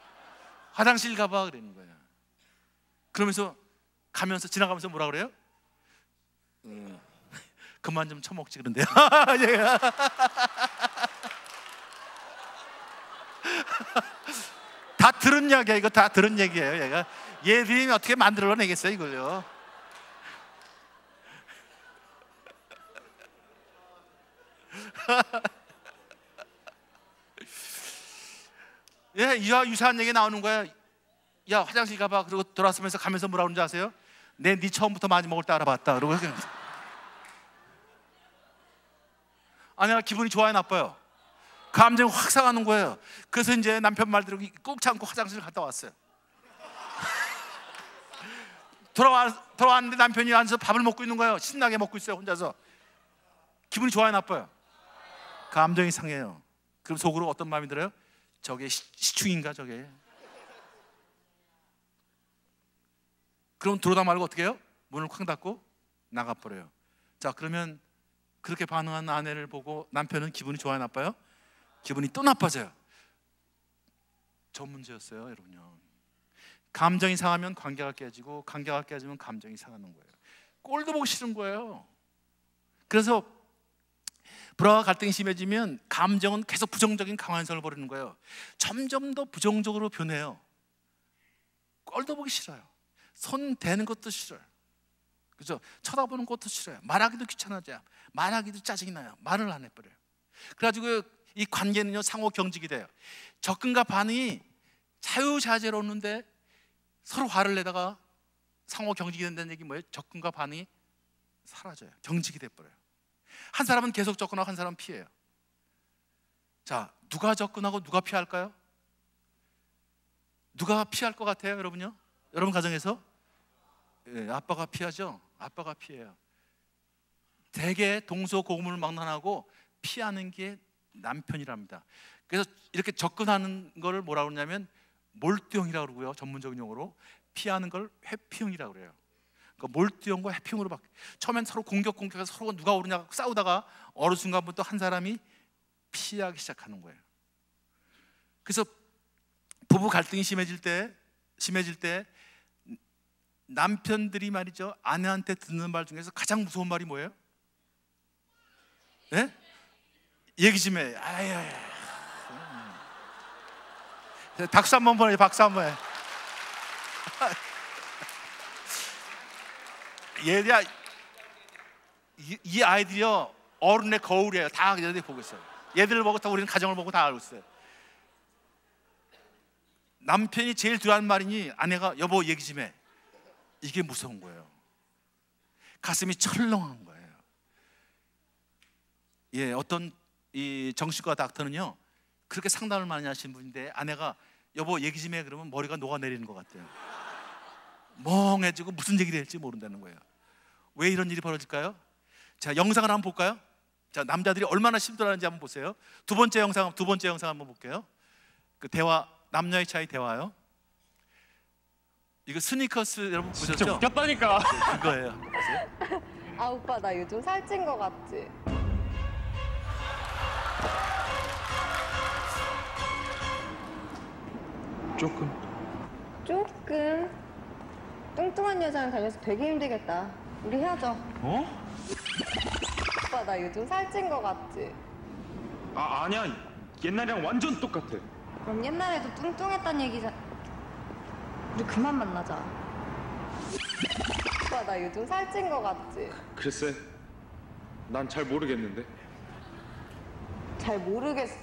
화장실 가봐 그러는 거예요. 그러면서 지나가면서 뭐라 그래요? 그만 좀 처먹지 그런데요. 다 들은 이야기야. 이거 다 들은 얘기예요. 얘들이 어떻게 만들어내겠어요 이걸요. 이와 유사한 얘기 나오는 거야. 야 화장실 가봐. 그리고 돌아서면서 가면서 뭐라 그러는지 아세요? 네 처음부터 많이 먹을 때 알아봤다. 그러고 아내가 기분이 좋아요, 나빠요? 감정이 확 상하는 거예요. 그래서 이제 남편 말대로 꾹 참고 화장실 갔다 왔어요. 돌아왔는데 남편이 앉아서 밥을 먹고 있는 거예요. 신나게 먹고 있어요, 혼자서. 기분이 좋아요, 나빠요? 감정이 상해요. 그럼 속으로 어떤 마음이 들어요? 저게 시충인가 저게? 그럼 들어오다 말고 어떻게 해요? 문을 쾅 닫고 나가버려요. 자, 그러면 그렇게 반응한 아내를 보고 남편은 기분이 좋아요, 나빠요? 기분이 또 나빠져요. 저 문제였어요, 여러분요. 감정이 상하면 관계가 깨지고 관계가 깨지면 감정이 상하는 거예요. 꼴도 보기 싫은 거예요. 그래서 불화와 갈등이 심해지면 감정은 계속 부정적인 강화현상을 벌이는 거예요. 점점 더 부정적으로 변해요. 꼴도 보기 싫어요. 손 대는 것도 싫어요. 그죠? 쳐다보는 것도 싫어요. 말하기도 귀찮아져요. 말하기도 짜증이 나요. 말을 안 해버려요. 그래가지고 이 관계는요 상호 경직이 돼요. 접근과 반응이 자유자재로 오는데 서로 화를 내다가 상호 경직이 된다는 얘기 뭐예요? 접근과 반응이 사라져요. 경직이 돼버려요. 한 사람은 계속 접근하고 한 사람은 피해요. 자, 누가 접근하고 누가 피할까요? 누가 피할 것 같아요, 여러분요? 여러분 가정에서? 아빠가 피하죠? 아빠가 피해요. 대개 동서고금을 망라하고 피하는 게 남편이랍니다. 그래서 이렇게 접근하는 걸 뭐라고 그러냐면 몰두형이라고 그러고요, 전문적인 용어로. 피하는 걸 회피형이라고 그래요. 그러니까 몰두형과 회피형으로 처음엔 서로 공격해서 서로가 누가 오르냐 싸우다가 어느 순간부터 한 사람이 피하기 시작하는 거예요. 그래서 부부 갈등이 심해질 때 남편들이 말이죠, 아내한테 듣는 말 중에서 가장 무서운 말이 뭐예요? 네? 얘기 좀 해. 박수 한번 보내. 박수 한번 해. 얘들아, 이 아이들이요 어른의 거울이에요. 다 얘들 보고 있어요. 얘들을 보고 다 우리는 가정을 보고 다 알고 있어요. 남편이 제일 두려워하는 말이니 아내가 여보 얘기 좀 해. 이게 무서운 거예요. 가슴이 철렁한 거예요. 어떤 이 정신과 닥터는요 그렇게 상담을 많이 하시는 분인데 아내가 여보 얘기 좀 해 그러면 머리가 녹아내리는 것 같아요. 멍해지고 무슨 얘기를 할지 모른다는 거예요. 왜 이런 일이 벌어질까요? 자, 영상을 한번 볼까요? 자, 남자들이 얼마나 힘들어하는지 한번 보세요. 두 번째 영상 한번 볼게요. 그 대화, 남녀의 차이 대화요. 이거 스니커스 여러분 보셨죠? 진짜 웃겼다니까. 네, 그거예요. 보세요. 아 오빠 나 요즘 살찐 거 같지? 조금 뚱뚱한 여자랑 다녀서 되게 힘들겠다. 우리 헤어져. 어? 오빠 나 요즘 살찐 거 같지? 아니야. 옛날이랑 완전 똑같아. 그럼 옛날에도 뚱뚱했단 얘기잖아. 우리 그만 만나자. 오빠 나 요즘 살찐 거 같지? 글쎄, 난 잘 모르겠는데. 잘 모르겠어.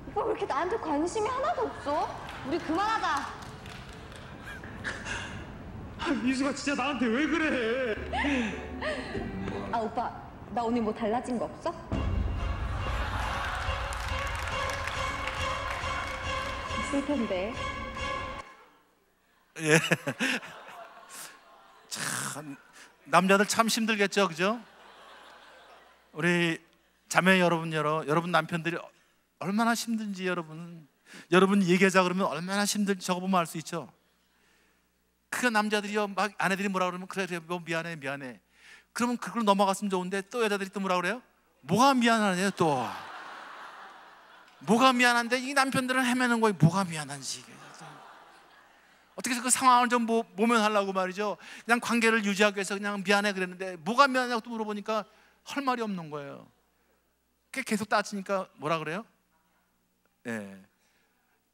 오빠 왜 이렇게 나한테 관심이 하나도 없어? 우리 그만하자. 미수가 진짜 나한테 왜 그래? 아 오빠 나 오늘 뭐 달라진 거 없어? 있을 텐데. 예. 참 남자들 참 힘들겠죠, 그죠? 우리 자매 여러분 남편들이 얼마나 힘든지 여러분 얘기하자 그러면 얼마나 힘든지 적어보면 알 수 있죠. 그 남자들이요 막 아내들이 뭐라 그러면 그래 뭐 미안해 그러면 그걸 넘어갔으면 좋은데 또 여자들이 또 뭐라 그래요? 뭐가 미안하네요 또. 뭐가 미안한데 이 남편들은 헤매는 거예요. 뭐가 미안한지. 어떻게 해서 그 상황을 좀 모면하려고 말이죠. 그냥 관계를 유지하기 위해서 그냥 미안해 그랬는데 뭐가 미안하냐고 또 물어보니까 할 말이 없는 거예요. 계속 따지니까 뭐라 그래요? 네.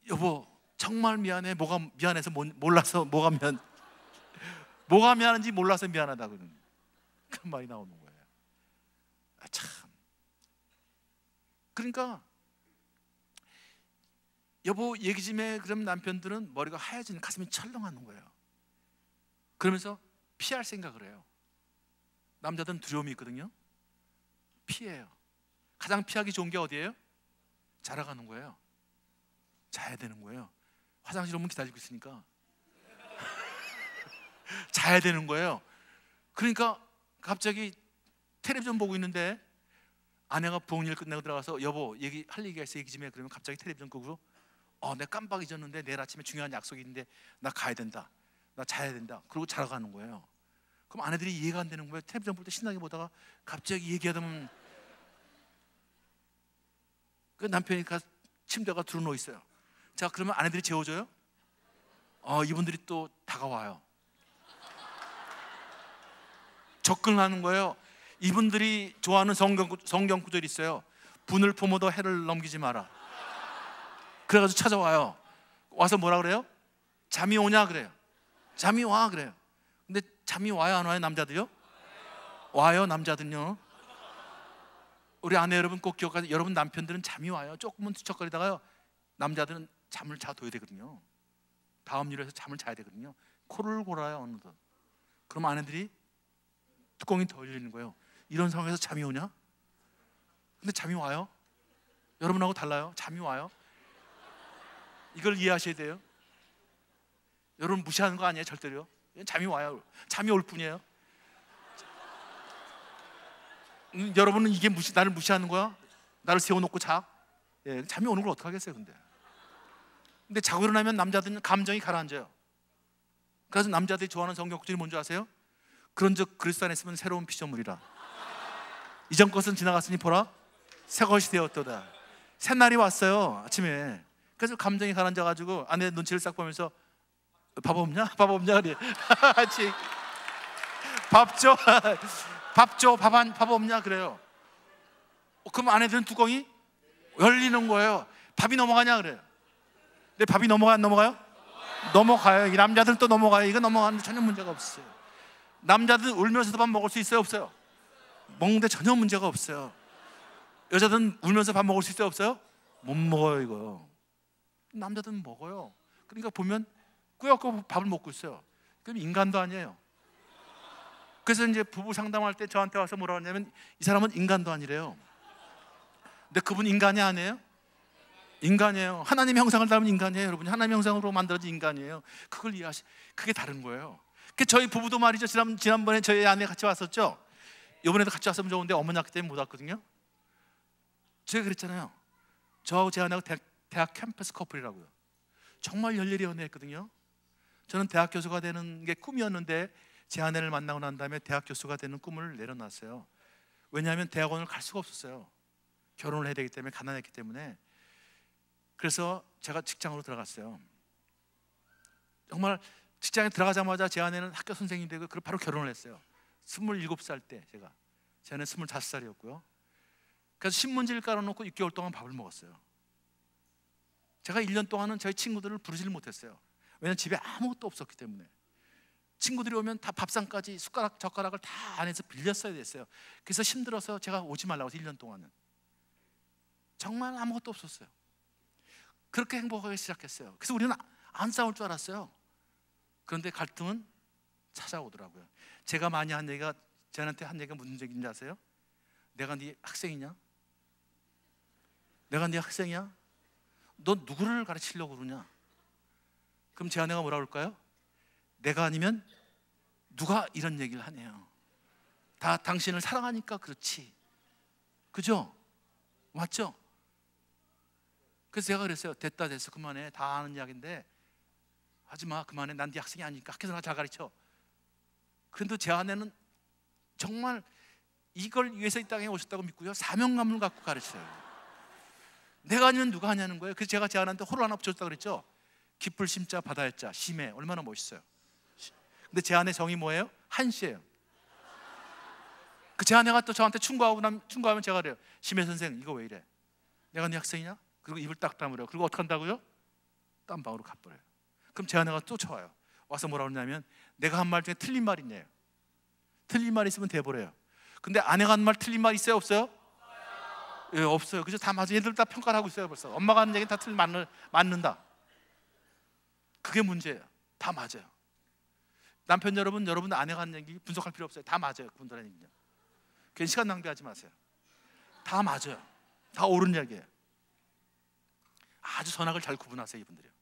여보 정말 미안해. 뭐가 미안해서 몰라서 뭐가 미안한지 몰라서 미안하다 그러는 그런 말이 나오는 거예요. 참. 그러니까 여보 얘기 좀 해. 그럼 남편들은 머리가 하얘지는 가슴이 철렁하는 거예요. 그러면서 피할 생각을 해요. 남자들은 두려움이 있거든요. 피해요. 가장 피하기 좋은 게 어디예요? 자라가는 거예요. 자야 되는 거예요. 화장실 오면 기다리고 있으니까 자야 되는 거예요. 그러니까 갑자기 텔레비전 보고 있는데 아내가 부엌일 끝내고 들어가서 여보 할 얘기가 있어 얘기 좀 해. 그러면 갑자기 텔레비전 끄고 내가 깜빡 잊었는데 내일 아침에 중요한 약속이 있는데 나 가야 된다. 나 자야 된다. 그러고 자러 가는 거예요. 그럼 아내들이 이해가 안 되는 거예요. 텔레비전 볼 때 신나게 보다가 갑자기 얘기하다 보면 그 남편이 침대가 들어누워 있어요. 자 그러면 아내들이 재워줘요? 이분들이 또 다가와요. 접근하는 거예요. 이분들이 좋아하는 성경 구절이 있어요. 분을 품어도 해를 넘기지 마라. 그래가지고 찾아와요. 와서 뭐라 그래요? 잠이 오냐 그래요. 잠이 와 그래요. 근데 잠이 와요 안 와요 남자들요? 와요 남자들요. 우리 아내 여러분 꼭 기억하세요. 여러분 남편들은 잠이 와요. 조금은 뒤척거리다가요 남자들은 잠을 자둬야 되거든요. 다음 일에서 잠을 자야 되거든요. 코를 골아요 어느덧. 그럼 아내들이 뚜껑이 더 열리는 거예요. 이런 상황에서 잠이 오냐? 근데 잠이 와요. 여러분하고 달라요. 잠이 와요. 이걸 이해하셔야 돼요. 여러분 무시하는 거 아니에요 절대로. 잠이 와요. 잠이 올 뿐이에요. 여러분은 이게 나를 무시하는 거야? 나를 세워놓고 자? 예, 잠이 오는 걸 어떡하겠어요 근데 자고 일어나면 남자들은 감정이 가라앉아요. 그래서 남자들이 좋아하는 성경 구절이 뭔지 아세요? 그런즉 그리스도 안에 있으면 새로운 피조물이라. 이전 것은 지나갔으니 보라 새 것이 되었도다. 새 날이 왔어요 아침에. 그래서 감정이 가라앉아가지고 아내 눈치를 싹 보면서 밥 없냐? 밥 없냐? 그래. 밥 줘. 밥 없냐? 그래요. 그럼 아내들은 뚜껑이 열리는 거예요. 밥이 넘어가냐? 그래요. 근데 밥이 안 넘어가요? 넘어가요. 이 남자들은 또 넘어가요. 이거 넘어가는데 전혀 문제가 없어요. 남자들은 울면서도 밥 먹을 수 있어요? 없어요? 먹는데 전혀 문제가 없어요. 여자들은 울면서 밥 먹을 수 있어요? 없어요? 못 먹어요 이거. 남자들은 먹어요. 그러니까 보면 꾸역꾸역 밥을 먹고 있어요. 그럼 인간도 아니에요. 그래서 이제 부부 상담할 때 저한테 와서 뭐라 하냐면 이 사람은 인간도 아니래요. 근데 그분 인간이 아니에요? 인간이에요. 하나님의 형상을 닮은 인간이에요 여러분. 하나님의 형상으로 만들어진 인간이에요. 그걸 그게 다른 거예요. 저희 부부도 말이죠. 지난번에 저희 아내 같이 왔었죠. 이번에도 같이 왔으면 좋은데 어머니 학기 때문에 못 왔거든요. 제가 그랬잖아요. 저하고 제 아내하고 대학 캠퍼스 커플이라고요. 정말 열렬히 연애했거든요. 저는 대학 교수가 되는 게 꿈이었는데 제 아내를 만나고 난 다음에 대학 교수가 되는 꿈을 내려놨어요. 왜냐하면 대학원을 갈 수가 없었어요. 결혼을 해야 되기 때문에, 가난했기 때문에. 그래서 제가 직장으로 들어갔어요. 정말 직장에 들어가자마자 제 아내는 학교 선생님이 되고 바로 결혼을 했어요. 27살 때 제 아내는 25살이었고요. 그래서 신문지를 깔아놓고 6개월 동안 밥을 먹었어요. 제가 1년 동안은 저희 친구들을 부르지를 못했어요. 왜냐하면 집에 아무것도 없었기 때문에. 친구들이 오면 다 밥상까지 숟가락 젓가락을 다 안에서 빌렸어야 됐어요. 그래서 힘들어서 제가 오지 말라고 해서 1년 동안은 정말 아무것도 없었어요. 그렇게 행복하게 시작했어요. 그래서 우리는 안 싸울 줄 알았어요. 그런데 갈등은 찾아오더라고요. 제가 많이 한 얘기가, 저한테 한 얘기가 무슨 얘기인지 아세요? 내가 네 학생이냐? 내가 네 학생이야? 너 누구를 가르치려고 그러냐? 그럼 제 아내가 뭐라 그럴까요? 내가 아니면 누가 이런 얘기를 하네요. 다 당신을 사랑하니까 그렇지. 그죠? 맞죠? 그래서 제가 그랬어요. 됐다 됐어, 그만해. 다 아는 이야기인데 하지마, 그만해. 난 네 학생이 아니니까 학교에서 나 잘 가르쳐. 그런데 제 아내는 정말 이걸 위해서 이 땅에 오셨다고 믿고요, 사명감을 갖고 가르쳐요. 내가 아니면 누가 하냐는 거예요. 그래서 제가 제 아내한테 호를 하나 붙여줬다 그랬죠. 기쁠 심자 바다의 자 심해. 얼마나 멋있어요. 근데 제 아내 정이 뭐예요? 한시예요. 그 제 아내가 또 저한테 충고하면 제가 그래요. 심해 선생, 이거 왜 이래? 내가 네 학생이냐? 그리고 입을 딱 다물어요. 그리고 어떻게 한다고요? 딴방으로 가버려요. 그럼 제 아내가 또 쳐와요. 와서 뭐라 그러냐면, 내가 한 말 중에 틀린 말 있네요. 틀린 말 있으면 대버려요. 근데 아내가 한 말 틀린 말 있어요? 없어요? 예, 없어요. 그죠? 다 맞아. 얘들 다 평가를 하고 있어요. 벌써 엄마가 하는 얘기는 다 맞는다. 그게 문제예요. 다 맞아요. 남편 여러분 아내가 하는 얘기 분석할 필요 없어요. 다 맞아요. 그분들 하는 얘기는. 괜히 시간 낭비하지 마세요. 다 맞아요. 다 옳은 이야기예요. 아주 선악을 잘 구분하세요. 이분들이요.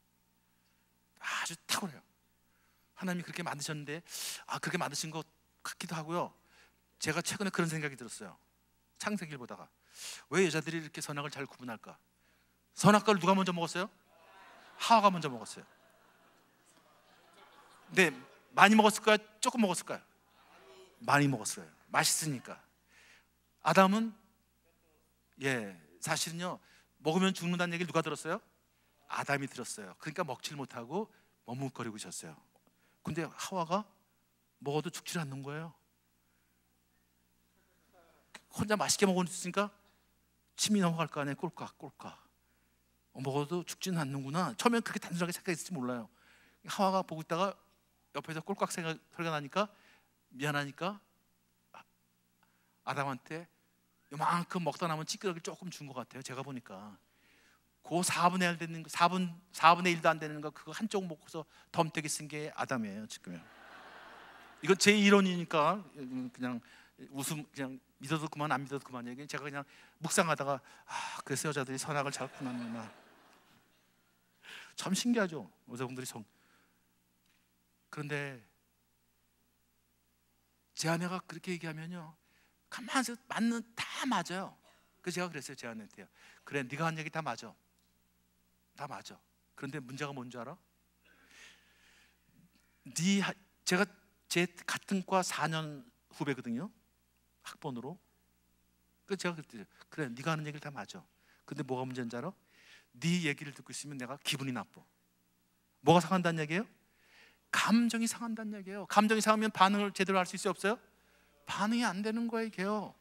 아주 탁월해요. 하나님이 그렇게 만드셨는데, 그렇게 만드신 것 같기도 하고요. 제가 최근에 그런 생각이 들었어요. 창세기를 보다가 왜 여자들이 이렇게 선악을 잘 구분할까? 선악과를 누가 먼저 먹었어요? 하와가 먼저 먹었어요. 근데 많이 먹었을까요? 조금 먹었을까요? 많이 먹었어요. 맛있으니까. 아담은 사실은요, 먹으면 죽는다는 얘기를 누가 들었어요? 아담이 들었어요. 그러니까 먹질 못하고 머뭇거리고 있었어요. 근데 하와가 먹어도 죽질 않는 거예요. 혼자 맛있게 먹었으니까 침이 넘어갈 거 아니에요. 꼴깍 먹어도 죽지는 않는구나. 처음엔 그렇게 단순하게 생각했을지 몰라요. 하와가 보고 있다가 옆에서 꼴깍 소리가 나니까 미안하니까 아담한테 요만큼 먹다 남은 찌끄러기를 조금 준 것 같아요. 제가 보니까 그 4분의 1 되는 거, 4분의 1도 안 되는 거, 그거 한쪽 먹고서 덤태기 쓴 게 아담이에요. 지금 이건 제 이론이니까 그냥 그냥 믿어도 그만, 안 믿어도 그만. 얘기 제가 그냥 묵상하다가 그래서 여자들이 선악을 잘 구분하는구나. 참 신기하죠, 여자분들이 그런데 제 아내가 그렇게 얘기하면요, 가만히 다 맞아요. 그래서 제가 그랬어요, 제 아내한테요. 그래, 네가 한 얘기 다 맞아. 그런데 문제가 뭔지 알아? 제가 제 같은 과 4년 후배거든요, 학번으로. 그래서 제가 그랬더니, 그래, 네가 하는 얘기를 다 맞아. 근데 뭐가 문제인지 알아? 네 얘기를 듣고 있으면 내가 기분이 나빠. 뭐가 상한다는 얘기예요? 감정이 상한다는 얘기예요. 감정이 상하면 반응을 제대로 할 수 있어요, 없어요? 반응이 안 되는 거예요, 이게요.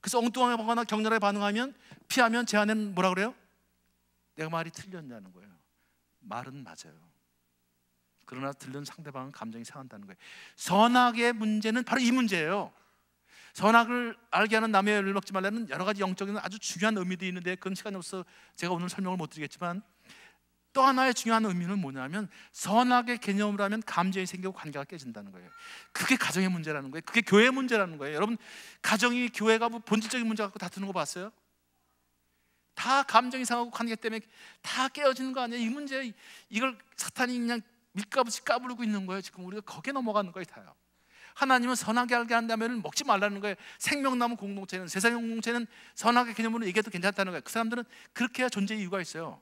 그래서 엉뚱하게 하거나 격렬하게 반응하면, 피하면 제 아내는 뭐라 그래요? 내가 말이 틀렸냐는 거예요. 말은 맞아요. 그러나 들른 상대방은 감정이 상한다는 거예요. 선악의 문제는 바로 이 문제예요. 선악을 알게 하는 남의 열을 먹지 말라는 여러 가지 영적인 아주 중요한 의미도 있는데, 그건 시간이 없어서 제가 오늘 설명을 못 드리겠지만, 또 하나의 중요한 의미는 뭐냐면, 선악의 개념을 하면 감정이 생기고 관계가 깨진다는 거예요. 그게 가정의 문제라는 거예요. 그게 교회의 문제라는 거예요. 여러분, 가정이 교회가 뭐 본질적인 문제 갖고 다투는 거 봤어요? 다 감정이 상하고 관계 때문에 다 깨어지는 거 아니에요? 이 문제, 이걸 사탄이 그냥 밀가부시 까불고 있는 거예요. 지금 우리가 거기에 넘어가는 거예요. 다요. 하나님은 선하게 알게 한다면 먹지 말라는 거예요. 생명나무 공동체는, 세상의 공동체는 선하게 개념으로 얘기해도 괜찮다는 거예요. 그 사람들은 그렇게 해야 존재 이유가 있어요.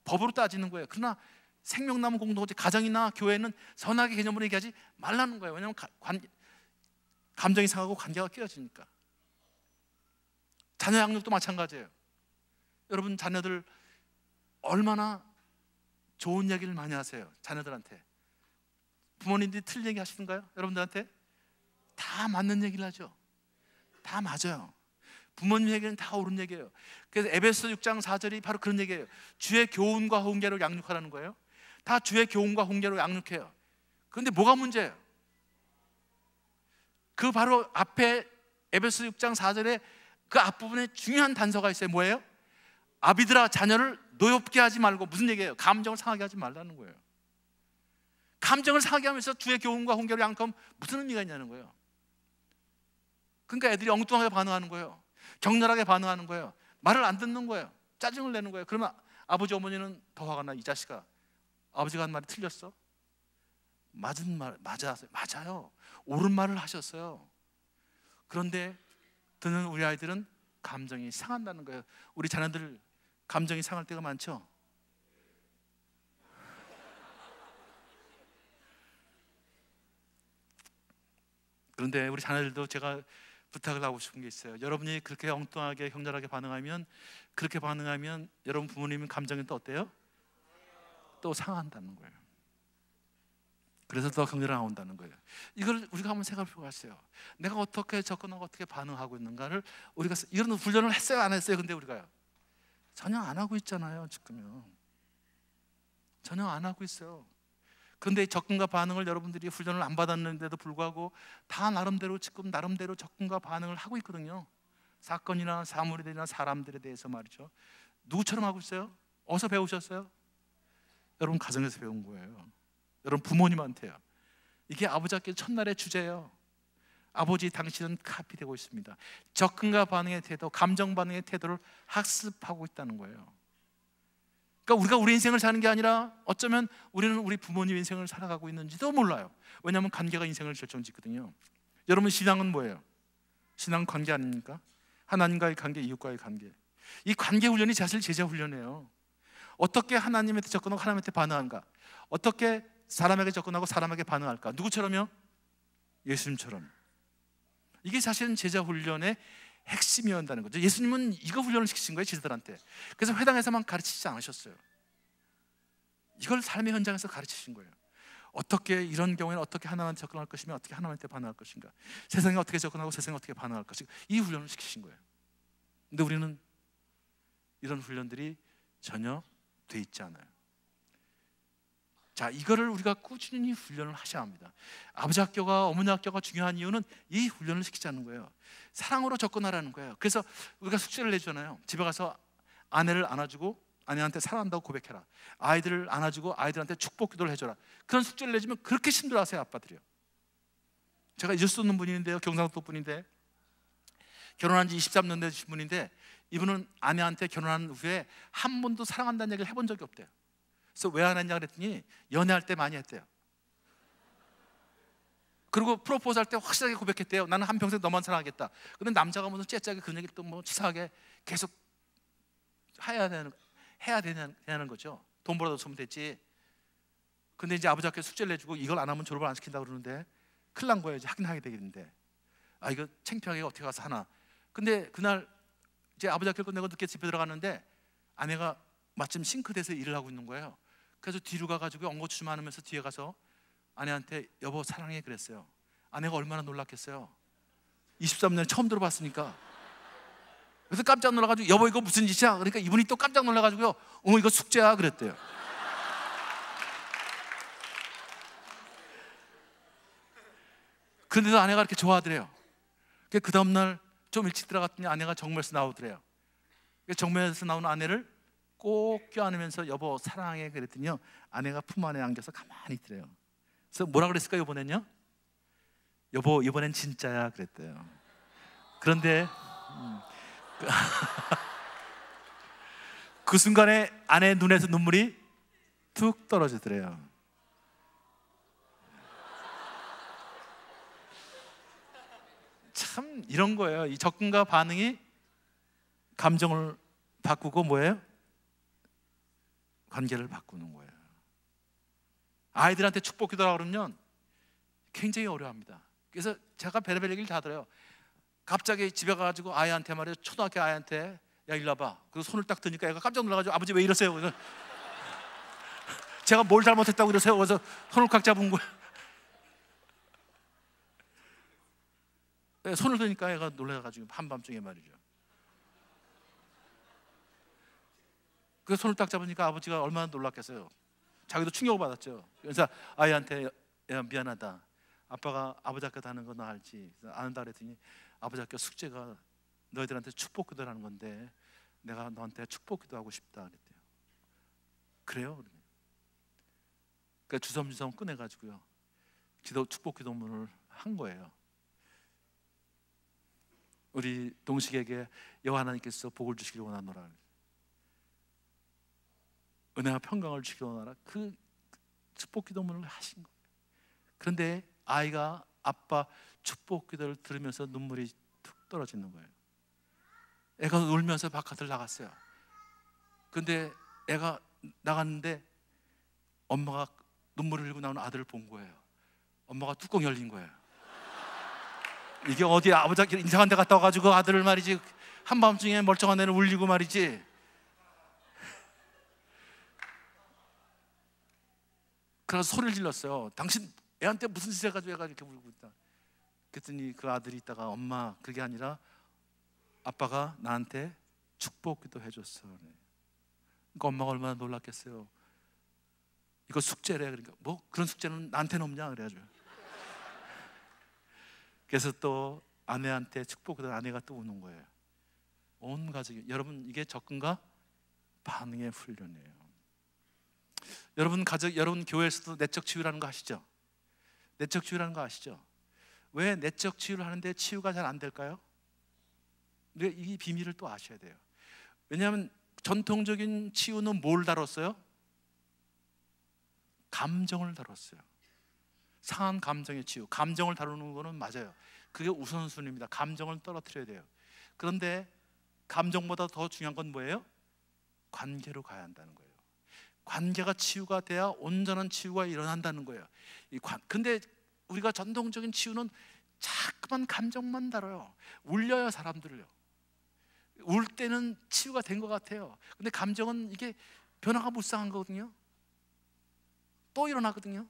법으로 따지는 거예요. 그러나 생명나무 공동체, 가정이나 교회는 선하게 개념으로 얘기하지 말라는 거예요. 왜냐하면 감정이 상하고 관계가 깨어지니까. 자녀 양육도 마찬가지예요. 여러분 자녀들 얼마나 좋은 얘기를 많이 하세요. 자녀들한테. 부모님들이 틀린 얘기 하시는가요? 여러분들한테? 다 맞는 얘기를 하죠. 다 맞아요. 부모님 얘기는 다 옳은 얘기예요. 그래서 에베소 6장 4절이 바로 그런 얘기예요. 주의 교훈과 훈계로 양육하라는 거예요. 다 주의 교훈과 훈계로 양육해요. 그런데 뭐가 문제예요? 그 바로 앞에 에베소 6장 4절에 그 앞부분에 중요한 단서가 있어요. 뭐예요? 아비들아 자녀를 노엽게 하지 말고, 무슨 얘기예요? 감정을 상하게 하지 말라는 거예요. 감정을 상하게 하면서 주의 교훈과 훈계로 양육하면 무슨 의미가 있냐는 거예요. 그러니까 애들이 엉뚱하게 반응하는 거예요. 격렬하게 반응하는 거예요. 말을 안 듣는 거예요. 짜증을 내는 거예요. 그러면 아버지 어머니는 더 화가 나. 이 자식아, 아버지가 한 말이 틀렸어? 맞은 말 맞아요. 옳은 말을 하셨어요. 그런데 듣는 우리 아이들은 감정이 상한다는 거예요. 우리 자녀들 감정이 상할 때가 많죠. 그런데 우리 자녀들도 제가 부탁을 하고 싶은 게 있어요. 여러분이 그렇게 엉뚱하게 격렬하게 반응하면, 그렇게 반응하면 여러분 부모님은 감정이 또 어때요? 또 상한다는 거예요. 그래서 더 격렬하게 나온다는 거예요. 이걸 우리가 한번 생각해 보고 있어요. 내가 어떻게 접근하고 어떻게 반응하고 있는가를 우리가 이런 훈련을 했어요, 안 했어요? 근데 우리가요 전혀 안 하고 있잖아요. 지금요 전혀 안 하고 있어요. 그런데 접근과 반응을 여러분들이 훈련을 안 받았는데도 불구하고 다 나름대로 지금 나름대로 접근과 반응을 하고 있거든요. 사건이나 사물이나 사람들에 대해서 말이죠. 누구처럼 하고 있어요? 어디서 배우셨어요? 여러분 가정에서 배운 거예요. 여러분 부모님한테요. 이게 아버지 학교 첫날의 주제예요. 아버지 당신은 카피되고 있습니다. 접근과 반응의 태도, 감정 반응의 태도를 학습하고 있다는 거예요. 그러니까 우리가 우리 인생을 사는 게 아니라 어쩌면 우리는 우리 부모님 인생을 살아가고 있는지도 몰라요. 왜냐하면 관계가 인생을 결정짓거든요. 여러분 신앙은 뭐예요? 신앙은 관계 아닙니까? 하나님과의 관계, 이웃과의 관계. 이 관계 훈련이 사실 제자 훈련이에요. 어떻게 하나님한테 접근하고 하나님한테 반응한가? 어떻게 사람에게 접근하고 사람에게 반응할까? 누구처럼요? 예수님처럼. 이게 사실은 제자 훈련의 핵심이었다는 거죠. 예수님은 이거 훈련을 시키신 거예요, 제자들한테. 그래서 회당에서만 가르치지 않으셨어요. 이걸 삶의 현장에서 가르치신 거예요. 어떻게 이런 경우에는 어떻게 하나님한테 접근할 것이며 어떻게 하나님한테 반응할 것인가, 세상에 어떻게 접근하고 세상에 어떻게 반응할 것인가, 이 훈련을 시키신 거예요. 근데 우리는 이런 훈련들이 전혀 돼 있지 않아요. 자, 이거를 우리가 꾸준히 훈련을 하셔야 합니다. 아버지 학교가, 어머니 학교가 중요한 이유는 이 훈련을 시키자는 거예요. 사랑으로 접근하라는 거예요. 그래서 우리가 숙제를 내주잖아요. 집에 가서 아내를 안아주고 아내한테 사랑한다고 고백해라. 아이들을 안아주고 아이들한테 축복 기도를 해줘라. 그런 숙제를 내주면 그렇게 힘들어하세요, 아빠들이요. 제가 잊을 수 없는 분인데요, 경상도 분인데, 결혼한 지 23년 되신 분인데, 이분은 아내한테 결혼한 후에 한 번도 사랑한다는 얘기를 해본 적이 없대요. 그래서 왜 안 했냐 그랬더니 연애할 때 많이 했대요. 그리고 프로포즈 할 때 확실하게 고백했대요. 나는 한평생 너만 사랑하겠다. 근데 남자가 무슨 째짜게 그런 얘기를 또 뭐 치사하게 계속 해야 되냐는 거죠. 돈 벌어다 쓰면 됐지. 근데 이제 아버지 학교 숙제를 내주고 이걸 안 하면 졸업을 안 시킨다고 그러는데 큰일 난 거예요. 이제 하긴 하게 되겠는데, 아 이거 창피하게 어떻게 가서 하나. 근데 그날 이제 아버지 학교 끝내고 늦게 집에 들어갔는데 아내가 마침 싱크대에서 일을 하고 있는 거예요. 그래서 뒤로 가가지고 엉거추춤 하면서 뒤에 가서 아내한테 여보 사랑해 그랬어요. 아내가 얼마나 놀랐겠어요. 23년에 처음 들어봤으니까. 그래서 깜짝 놀라가지고 여보 이거 무슨 짓이야? 그러니까 이분이 또 깜짝 놀라가지고요, 이거 숙제야 그랬대요. 그런데도 아내가 그렇게 좋아하더래요. 그 다음날 좀 일찍 들어갔더니 아내가 정면에서 나오더래요. 정면에서 나오는 아내를 꼭 껴안으면서 여보 사랑해 그랬더니요, 아내가 품 안에 안겨서 가만히 있더래요. 그래서 뭐라 그랬을까요? 이번엔요, 여보 이번엔 진짜야 그랬대요. 그런데 그 순간에 아내의 눈에서 눈물이 툭 떨어지더래요. 참 이런 거예요. 이 접근과 반응이 감정을 바꾸고 뭐예요? 관계를 바꾸는 거예요. 아이들한테 축복 기도하라 그러면 굉장히 어려워합니다. 그래서 제가 별의별 얘기를 다 들어요. 갑자기 집에 가가지고 아이한테 말이에요, 초등학교 아이한테 야 일로 와봐. 그리고 손을 딱 드니까 애가 깜짝 놀라가지고 아버지 왜 이러세요? 그래서 제가 뭘 잘못했다고 이러세요? 그래서 손을 꽉 잡은 거예요. 손을 드니까 애가 놀라가지고 한밤중에 말이죠. 그래서 손을 딱 잡으니까 아버지가 얼마나 놀랐겠어요. 자기도 충격을 받았죠. 그래서 아이한테 야 미안하다. 아빠가 아버지 학교 다니는 거 너 알지? 아는다 그랬더니 아버지 학교 숙제가 너희들한테 축복 기도라는 건데 내가 너한테 축복 기도하고 싶다 그랬대요. 그래요? 그러니까 주섬주섬 꺼내가지고요 축복 기도문을 한 거예요. 우리 동식에게 여호와 하나님께서 복을 주시길 원하노라, 은혜와 평강을 주시길 원하라, 그 축복 기도문을 하신 거예요. 그런데 아이가 아빠 축복 기도를 들으면서 눈물이 툭 떨어지는 거예요. 애가 울면서 바깥을 나갔어요. 근데 애가 나갔는데 엄마가 눈물을 흘리고 나오는 아들을 본 거예요. 엄마가 뚜껑 열린 거예요. 이게 어디 아버지가 이상한 데 갔다 와가지고 아들을 말이지 한밤중에 멀쩡한 애를 울리고 말이지. 그래서 소리를 질렀어요. 당신 애한테 무슨 짓을 해가지고 애가 이렇게 울고 있다. 그랬더니 그 아들이 있다가 엄마 그게 아니라 아빠가 나한테 축복 기도 해줬어. 그러니까 엄마가 얼마나 놀랐겠어요. 이거 숙제래. 그러니까 뭐 그런 숙제는 나한테는 없냐 그래가지고. 그래서 또 아내한테 축복 기도 아내가 또 우는 거예요. 온 가족이. 여러분 이게 접근과 반응의 훈련이에요. 여러분 여러분 교회에서도 내적 치유라는 거 아시죠? 내적 치유라는 거 아시죠? 왜 내적 치유를 하는데 치유가 잘 안 될까요? 우리가 이 비밀을 또 아셔야 돼요. 왜냐하면 전통적인 치유는 뭘 다뤘어요? 감정을 다뤘어요. 상한 감정의 치유. 감정을 다루는 거는 맞아요. 그게 우선순위입니다. 감정을 떨어뜨려야 돼요. 그런데 감정보다 더 중요한 건 뭐예요? 관계로 가야 한다는 거예요. 관계가 치유가 돼야 온전한 치유가 일어난다는 거예요. 근데 우리가 전통적인 치유는 자꾸만 감정만 다뤄요. 울려요, 사람들을요. 울 때는 치유가 된 것 같아요. 근데 감정은 이게 변화가 불쌍한 거거든요. 또 일어나거든요.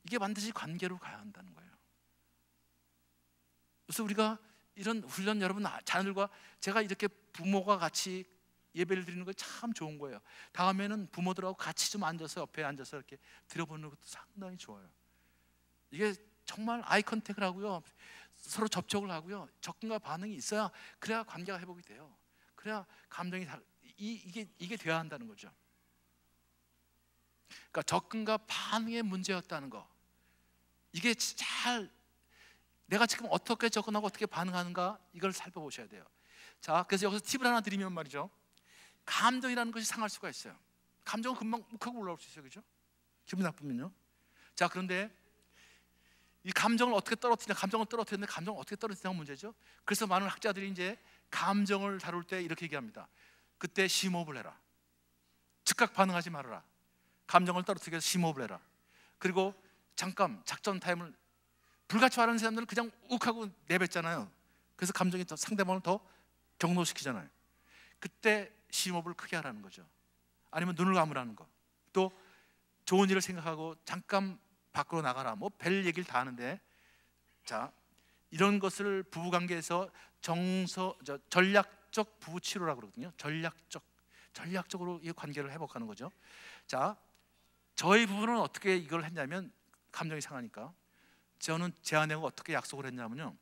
이게 반드시 관계로 가야 한다는 거예요. 그래서 우리가 이런 훈련, 여러분 자녀들과 제가 이렇게 부모가 같이 예배를 드리는 거 참 좋은 거예요. 다음에는 부모들하고 같이 좀 앉아서 옆에 앉아서 이렇게 드려보는 것도 상당히 좋아요. 이게 정말 아이 컨택을 하고요, 서로 접촉을 하고요, 접근과 반응이 있어야 그래야 관계가 회복이 돼요. 그래야 감정이 이게 돼야 한다는 거죠. 그러니까 접근과 반응의 문제였다는 거, 이게 잘 내가 지금 어떻게 접근하고 어떻게 반응하는가 이걸 살펴보셔야 돼요. 자, 그래서 여기서 팁을 하나 드리면 말이죠, 감정이라는 것이 상할 수가 있어요. 감정은 금방 욱하고 올라올 수 있어요, 그렇죠? 기분 나쁘면요. 자, 그런데 이 감정을 어떻게 떨어뜨리냐, 감정을 떨어뜨리는데 감정을 어떻게 떨어뜨리냐가 문제죠. 그래서 많은 학자들이 이제 감정을 다룰 때 이렇게 얘기합니다. 그때 심호흡을 해라. 즉각 반응하지 말아라. 감정을 떨어뜨리기 위해서 심호흡을 해라. 그리고 잠깐 작전 타임을, 불같이 말하는 사람들은 그냥 욱하고 내뱉잖아요. 그래서 감정이 더 상대방을 더 경로시키잖아요. 그때 심호흡을 크게 하라는 거죠. 아니면 눈을 감으라는 거. 또 좋은 일을 생각하고 잠깐 밖으로 나가라. 뭐 별 얘기를 다 하는데, 자, 이런 것을 부부관계에서 전략적 부부치료라고 그러거든요. 전략적으로 이 관계를 회복하는 거죠. 자, 저희 부부는 어떻게 이걸 했냐면, 감정이 상하니까 저는 제 아내가 어떻게 약속을 했냐면요,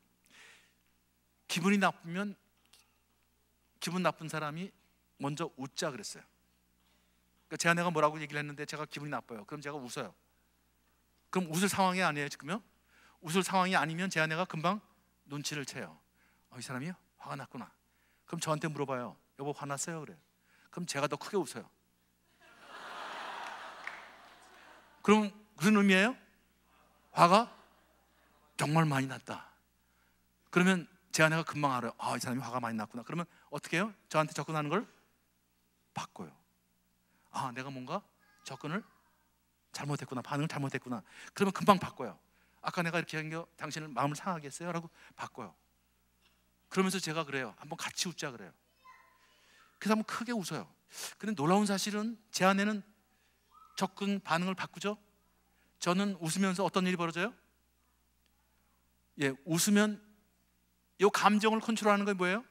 기분이 나쁘면 기분 나쁜 사람이 먼저 웃자 그랬어요. 그러니까 제 아내가 뭐라고 얘기를 했는데 제가 기분이 나빠요. 그럼 제가 웃어요. 그럼 웃을 상황이 아니에요 지금요? 웃을 상황이 아니면 제 아내가 금방 눈치를 채요. 이 사람이 화가 났구나. 그럼 저한테 물어봐요. 여보 화났어요? 그래요. 그럼 제가 더 크게 웃어요. 그럼 무슨 의미예요? 화가 정말 많이 났다. 그러면 제 아내가 금방 알아요. 이 사람이 화가 많이 났구나. 그러면 어떻게 해요? 저한테 접근하는 걸 바꿔요. 내가 뭔가 접근을 잘못했구나, 반응을 잘못했구나. 그러면 금방 바꿔요. 아까 내가 이렇게 한 게 당신을 마음을 상하게 했어요? 라고 바꿔요. 그러면서 제가 그래요. 한번 같이 웃자 그래요. 그래서 한번 크게 웃어요. 근데 놀라운 사실은 제 아내는 접근 반응을 바꾸죠. 저는 웃으면서 어떤 일이 벌어져요? 웃으면 이 감정을 컨트롤하는 건 뭐예요?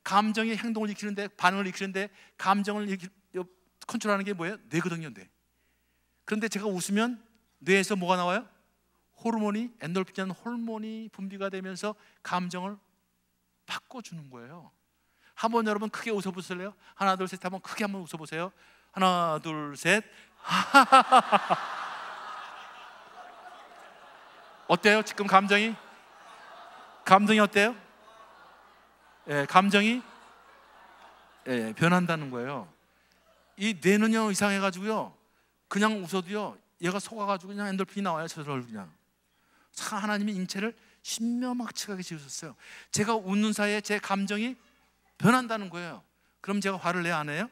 감정이 행동을 익히는데, 반응을 익히는데 감정을 컨트롤하는 게 뭐예요? 뇌거든요, 뇌. 그런데 제가 웃으면 뇌에서 뭐가 나와요? 호르몬이, 엔돌핀이라는 호르몬이 분비가 되면서 감정을 바꿔주는 거예요. 한번 여러분 크게 웃어보실래요? 하나 둘 셋 한번 크게 한번 웃어보세요. 하나 둘 셋. 어때요? 지금 감정이 어때요? 감정이 변한다는 거예요. 이 뇌는요 이상해가지고요, 그냥 웃어도요 얘가 속아가지고 그냥 엔돌핀이 나와요. 저를 그냥. 하나님이 인체를 신묘막측하게 지으셨어요. 제가 웃는 사이에 제 감정이 변한다는 거예요. 그럼 제가 화를 내야 안 해요?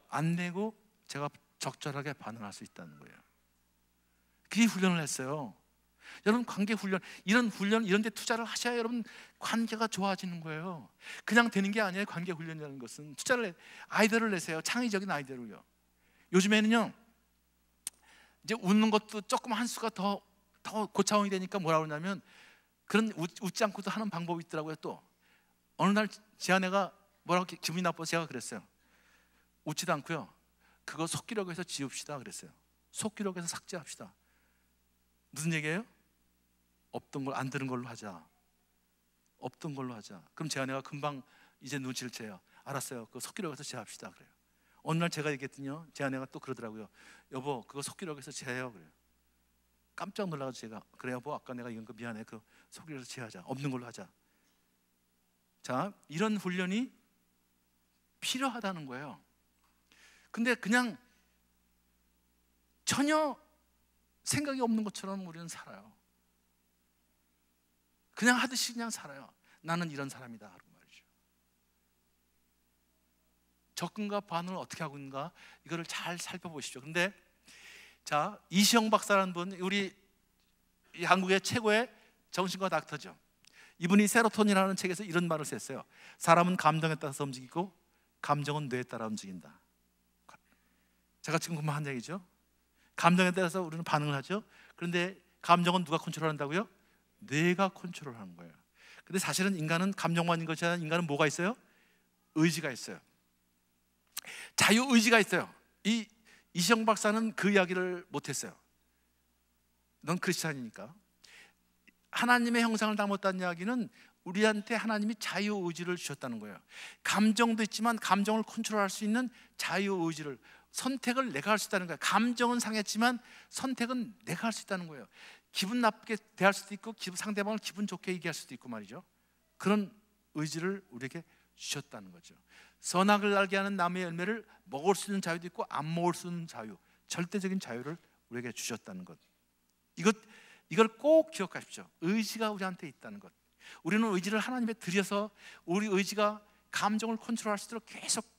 안 내고 제가 적절하게 반응할 수 있다는 거예요. 그게 훈련을 했어요. 여러분 관계 훈련, 이런 데 투자를 하셔야 여러분 관계가 좋아지는 거예요. 그냥 되는 게 아니에요. 관계 훈련이라는 것은 아이디어를 내세요. 창의적인 아이디어로요. 요즘에는요 이제 웃는 것도 조금 한 수가 더 고차원이 되니까 뭐라고 그러냐면, 그런 웃지 않고도 하는 방법이 있더라고요. 또 어느 날 제 아내가 뭐라고 기분이 나빠서 제가 그랬어요. 웃지도 않고요, 그거 속기록에서 지웁시다 그랬어요. 속기록에서 삭제합시다. 무슨 얘기예요? 없던 걸 안 들은 걸로 하자. 없던 걸로 하자. 그럼 제 아내가 금방 이제 눈치를 채요. 알았어요. 그거 속기록에서 제합시다 그래요. 어느 날 제가 얘기했더니요, 제 아내가 또 그러더라고요. 여보, 그거 속기록에서 제해요 그래요. 깜짝 놀라가지고 제가, 그래 여보, 아까 내가 이건 거 미안해. 그 속기록에서 제하자. 없는 걸로 하자. 자, 이런 훈련이 필요하다는 거예요. 근데 그냥 전혀 생각이 없는 것처럼 우리는 살아요. 그냥 하듯이 그냥 살아요. 나는 이런 사람이다 그런 말이죠. 접근과 반응을 어떻게 하고 있는가, 이거를 잘 살펴보시죠. 근데 자, 이시영 박사라는 분, 우리 한국의 최고의 정신과 닥터죠. 이분이 세로토닌이라는 책에서 이런 말을 썼어요. 사람은 감정에 따라서 움직이고 감정은 뇌에 따라 움직인다. 제가 지금 그만 한 얘기죠. 감정에 따라서 우리는 반응을 하죠. 그런데 감정은 누가 컨트롤한다고요? 뇌가 컨트롤하는 거예요. 근데 사실은 인간은 감정만 있는 것이 아니라 인간은 뭐가 있어요? 의지가 있어요. 자유의지가 있어요. 이시영 박사는 그 이야기를 못했어요. 넌 크리스찬이니까. 하나님의 형상을 담았다는 이야기는 우리한테 하나님이 자유의지를 주셨다는 거예요. 감정도 있지만 감정을 컨트롤할 수 있는 자유의지를, 선택을 내가 할 수 있다는 거예요. 감정은 상했지만 선택은 내가 할 수 있다는 거예요. 기분 나쁘게 대할 수도 있고 상대방을 기분 좋게 얘기할 수도 있고 말이죠. 그런 의지를 우리에게 주셨다는 거죠. 선악을 알게 하는 나무의 열매를 먹을 수 있는 자유도 있고 안 먹을 수 있는 자유, 절대적인 자유를 우리에게 주셨다는 것. 이걸 꼭 기억하십시오. 의지가 우리한테 있다는 것. 우리는 의지를 하나님께 드려서 우리 의지가 감정을 컨트롤할 수 있도록 계속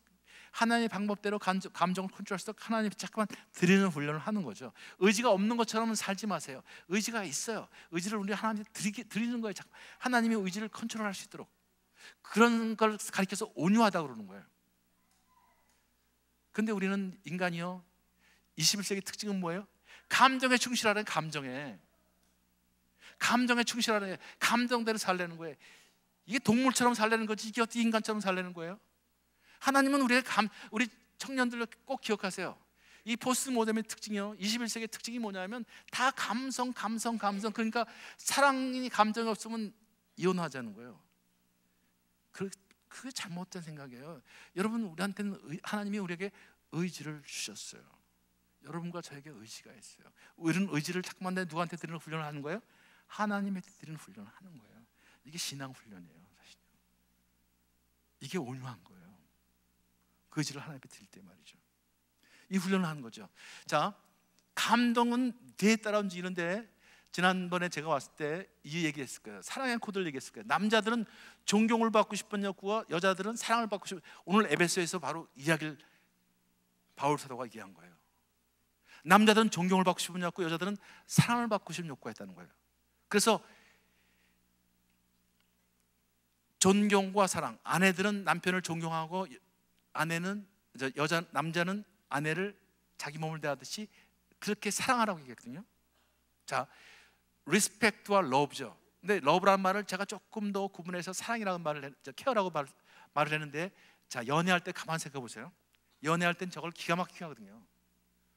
하나님의 방법대로 감정을 컨트롤할 수 있도록 하나님께 자꾸만 드리는 훈련을 하는 거죠. 의지가 없는 것처럼 살지 마세요. 의지가 있어요. 의지를 우리 하나님께 드리는 거예요. 하나님의 의지를 컨트롤할 수 있도록. 그런 걸 가리켜서 온유하다고 그러는 거예요. 근데 우리는 인간이요, 21세기 특징은 뭐예요? 감정에 충실하는, 감정에 충실하는, 감정대로 살려는 거예요. 이게 동물처럼 살려는 거지 이게 어떻게 인간처럼 살려는 거예요? 하나님은 우리 청년들 꼭 기억하세요. 이 포스트모던의 특징이요, 21세기의 특징이 뭐냐면 다 감성. 그러니까 사랑이 감정이 없으면 이혼하자는 거예요. 그게 잘못된 생각이에요. 여러분, 우리한테는 하나님이 우리에게 의지를 주셨어요. 여러분과 저에게 의지가 있어요. 이런 의지를 자꾸만 누구한테 드리는 훈련을 하는 거예요? 하나님한테 드리는 훈련을 하는 거예요. 이게 신앙 훈련이에요. 사실 이게 온유한 거예요. 그 의지를 하나님께 드릴 때 말이죠. 이 훈련을 하는 거죠. 자, 감동은 뇌에 따라 움직이는데 지난번에 제가 왔을 때 이 얘기했을 거예요. 사랑의 코드를 얘기했을 거예요. 남자들은 존경을 받고 싶은 욕구와 여자들은 사랑을 받고 싶은, 오늘 에베소에서 바로 이야기를 바울 사도가 얘기한 거예요. 남자들은 존경을 받고 싶은 욕구, 여자들은 사랑을 받고 싶은 욕구가 있다는 거예요. 그래서 존경과 사랑, 아내들은 남편을 존경하고 남자는 아내를 자기 몸을 대하듯이 그렇게 사랑하라고 얘기했거든요. 자, 리스펙트와 러브죠. 근데 러브라는 말을 제가 조금 더 구분해서 사랑이라는 말을 케어라고 말을 했는데, 자, 연애할 때 가만 생각해 보세요. 연애할 땐 저걸 기가 막히게 하거든요.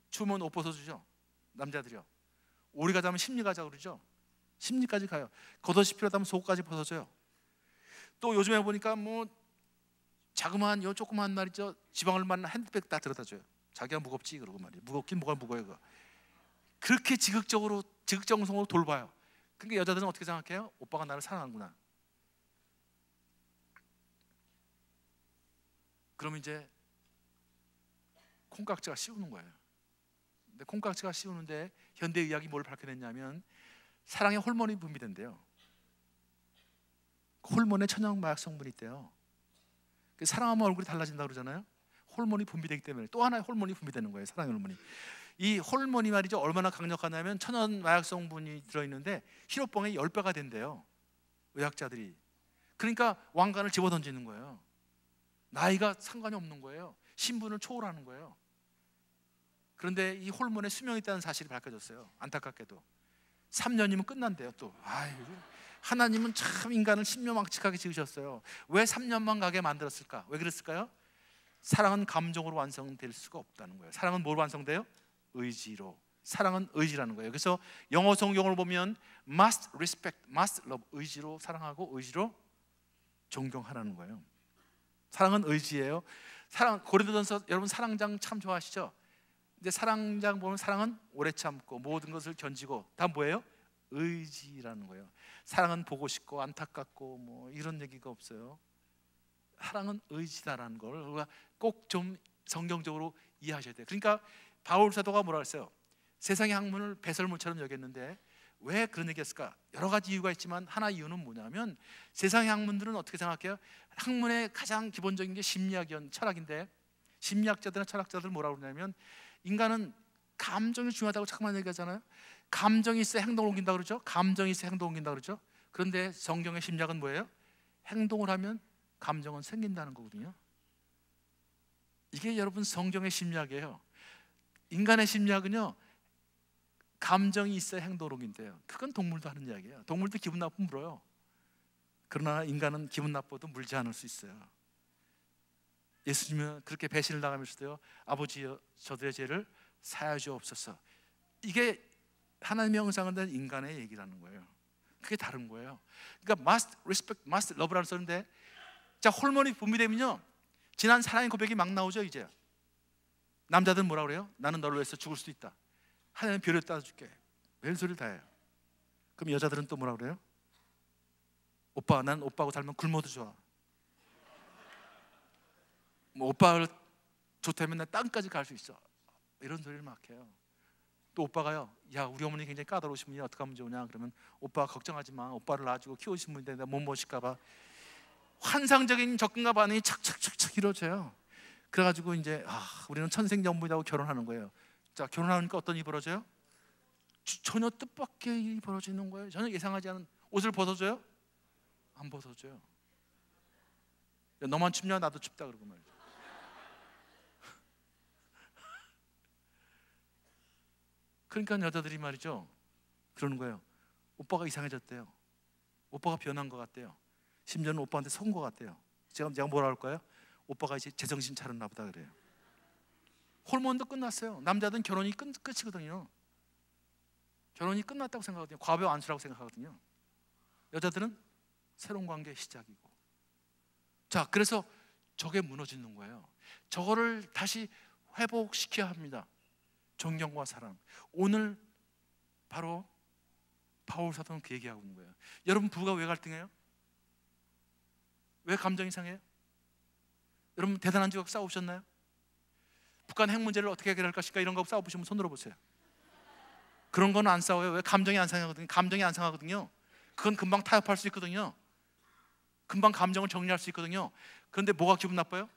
추우면 옷 벗어주죠. 남자들이요. 오리 가자면 심리 가자 그러죠. 심리까지 가요. 겉옷이 필요하다면 속옷까지 벗어줘요. 또 요즘에 보니까 뭐 자그마한 요 조그마한 말이죠, 지방을 맞는 핸드백 다 들어다 줘요. 자기가 무겁지 그러고 말이에요. 무겁긴 뭐가 무거워요 그거. 그렇게 지극정성으로 돌봐요. 그러니까 여자들은 어떻게 생각해요? 오빠가 나를 사랑하는구나. 그럼 이제 콩깍지가 씌우는 거예요. 근데 콩깍지가 씌우는데 현대의학이 뭘 밝혀냈냐면 사랑의 호르몬이 분비된대요. 호르몬에 천연마약 성분이 있대요. 사랑하면 얼굴이 달라진다고 그러잖아요. 호르몬이 분비되기 때문에 또 하나의 호르몬이 분비되는 거예요. 사랑의 호르몬이. 이 호르몬이 말이죠, 얼마나 강력하냐면 천연마약 성분이 들어있는데 흰옷봉의 10배가 된대요, 의학자들이. 그러니까 왕관을 집어던지는 거예요. 나이가 상관이 없는 거예요. 신분을 초월하는 거예요. 그런데 이 호르몬에 수명이 있다는 사실이 밝혀졌어요. 안타깝게도 3년이면 끝난대요. 또 하나님은 참 인간을 신묘망측하게 지으셨어요. 왜 3년만 가게 만들었을까? 왜 그랬을까요? 사랑은 감정으로 완성될 수가 없다는 거예요. 사랑은 뭘 완성돼요? 의지로. 사랑은 의지라는 거예요. 그래서 영어 성경을 보면 must respect, must love, 의지로 사랑하고 의지로 존경하라는 거예요. 사랑은 의지예요. 사랑, 고린도전서 여러분 사랑장 참 좋아하시죠? 근데 사랑장 보면 사랑은 오래 참고 모든 것을 견디고 다 뭐예요? 의지라는 거예요. 사랑은 보고 싶고 안타깝고 뭐 이런 얘기가 없어요. 사랑은 의지다라는 걸 꼭 좀 성경적으로 이해하셔야 돼요. 그러니까 바울 사도가 뭐라 그랬어요? 세상의 학문을 배설물처럼 여겼는데 왜 그런 얘기했을까? 여러 가지 이유가 있지만 하나 이유는 뭐냐면 세상의 학문들은 어떻게 생각해요? 학문의 가장 기본적인 게 심리학이었 철학인데 심리학자들이나 철학자들은 뭐라고 그러냐면 인간은 감정이 중요하다고 자꾸만 얘기하잖아요. 감정이 있어야 행동을 옮긴다 그러죠. 감정이 있어야 행동을 옮긴다 그러죠. 그런데 성경의 심리학은 뭐예요? 행동을 하면 감정은 생긴다는 거거든요. 이게 여러분 성경의 심리학이에요. 인간의 심리학은요, 감정이 있어야 행동을 옮긴대요. 그건 동물도 하는 이야기예요. 동물도 기분 나쁘면 물어요. 그러나 인간은 기분 나빠도 물지 않을 수 있어요. 예수님은 그렇게 배신을 당하면서도요, 아버지여 저들의 죄를 사하여 주옵소서. 이게 하나님의 형상을 된 인간의 얘기라는 거예요. 그게 다른 거예요. 그러니까 must respect, must love라는 소리인데, 자, 호르몬이 분비되면요 지난 사랑의 고백이 막 나오죠. 이제 남자들은 뭐라 그래요? 나는 너를 위해서 죽을 수도 있다. 하나님 별을 따줄게. 왼소리를 다 해요. 그럼 여자들은 또 뭐라 그래요? 오빠, 난 오빠하고 살면 굶어도 좋아. 뭐 오빠를 좋다면 난 땅까지 갈 수 있어. 이런 소리를 막 해요. 또 오빠가요, 야, 우리 어머니 굉장히 까다로우신 분이 어떻게 하면 좋으냐? 그러면 오빠 걱정하지 마. 오빠를 낳아주고 키우신 분인데 내가 못 모실까 봐. 환상적인 접근과 반응이 착착착착 이루어져요. 그래가지고 이제 우리는 천생연분이라고 결혼하는 거예요. 자, 결혼하니까 어떤 일이 벌어져요? 전혀 뜻밖의 일이 벌어지는 거예요. 전혀 예상하지 않은. 옷을 벗어줘요? 안 벗어줘요. 야, 너만 춥냐? 나도 춥다 그러고 말이죠. 그러니까 여자들이 말이죠, 그러는 거예요. 오빠가 이상해졌대요. 오빠가 변한 것 같대요. 심지어는 오빠한테 속은 것 같대요. 제가 뭐라 할까요? 오빠가 이제 제정신 차렸나 보다 그래요. 호르몬도 끝났어요. 남자들은 결혼이 끝이거든요. 결혼이 끝났다고 생각하거든요. 과부 안수라고 생각하거든요. 여자들은 새로운 관계의 시작이고. 자, 그래서 저게 무너지는 거예요. 저거를 다시 회복시켜야 합니다. 존경과 사랑. 오늘 바로 바울 사도는 그 얘기하고 있는 거예요. 여러분, 부부가 왜 갈등해요? 왜 감정이 상해요? 여러분, 대단한 지역 싸우셨나요? 북한 핵 문제를 어떻게 해결할 것인가 이런 거 싸워보시면 손 들어보세요. 그런 건 안 싸워요. 왜? 감정이 안 상하거든요. 감정이 안 상하거든요. 그건 금방 타협할 수 있거든요. 금방 감정을 정리할 수 있거든요. 그런데 뭐가 기분 나빠요?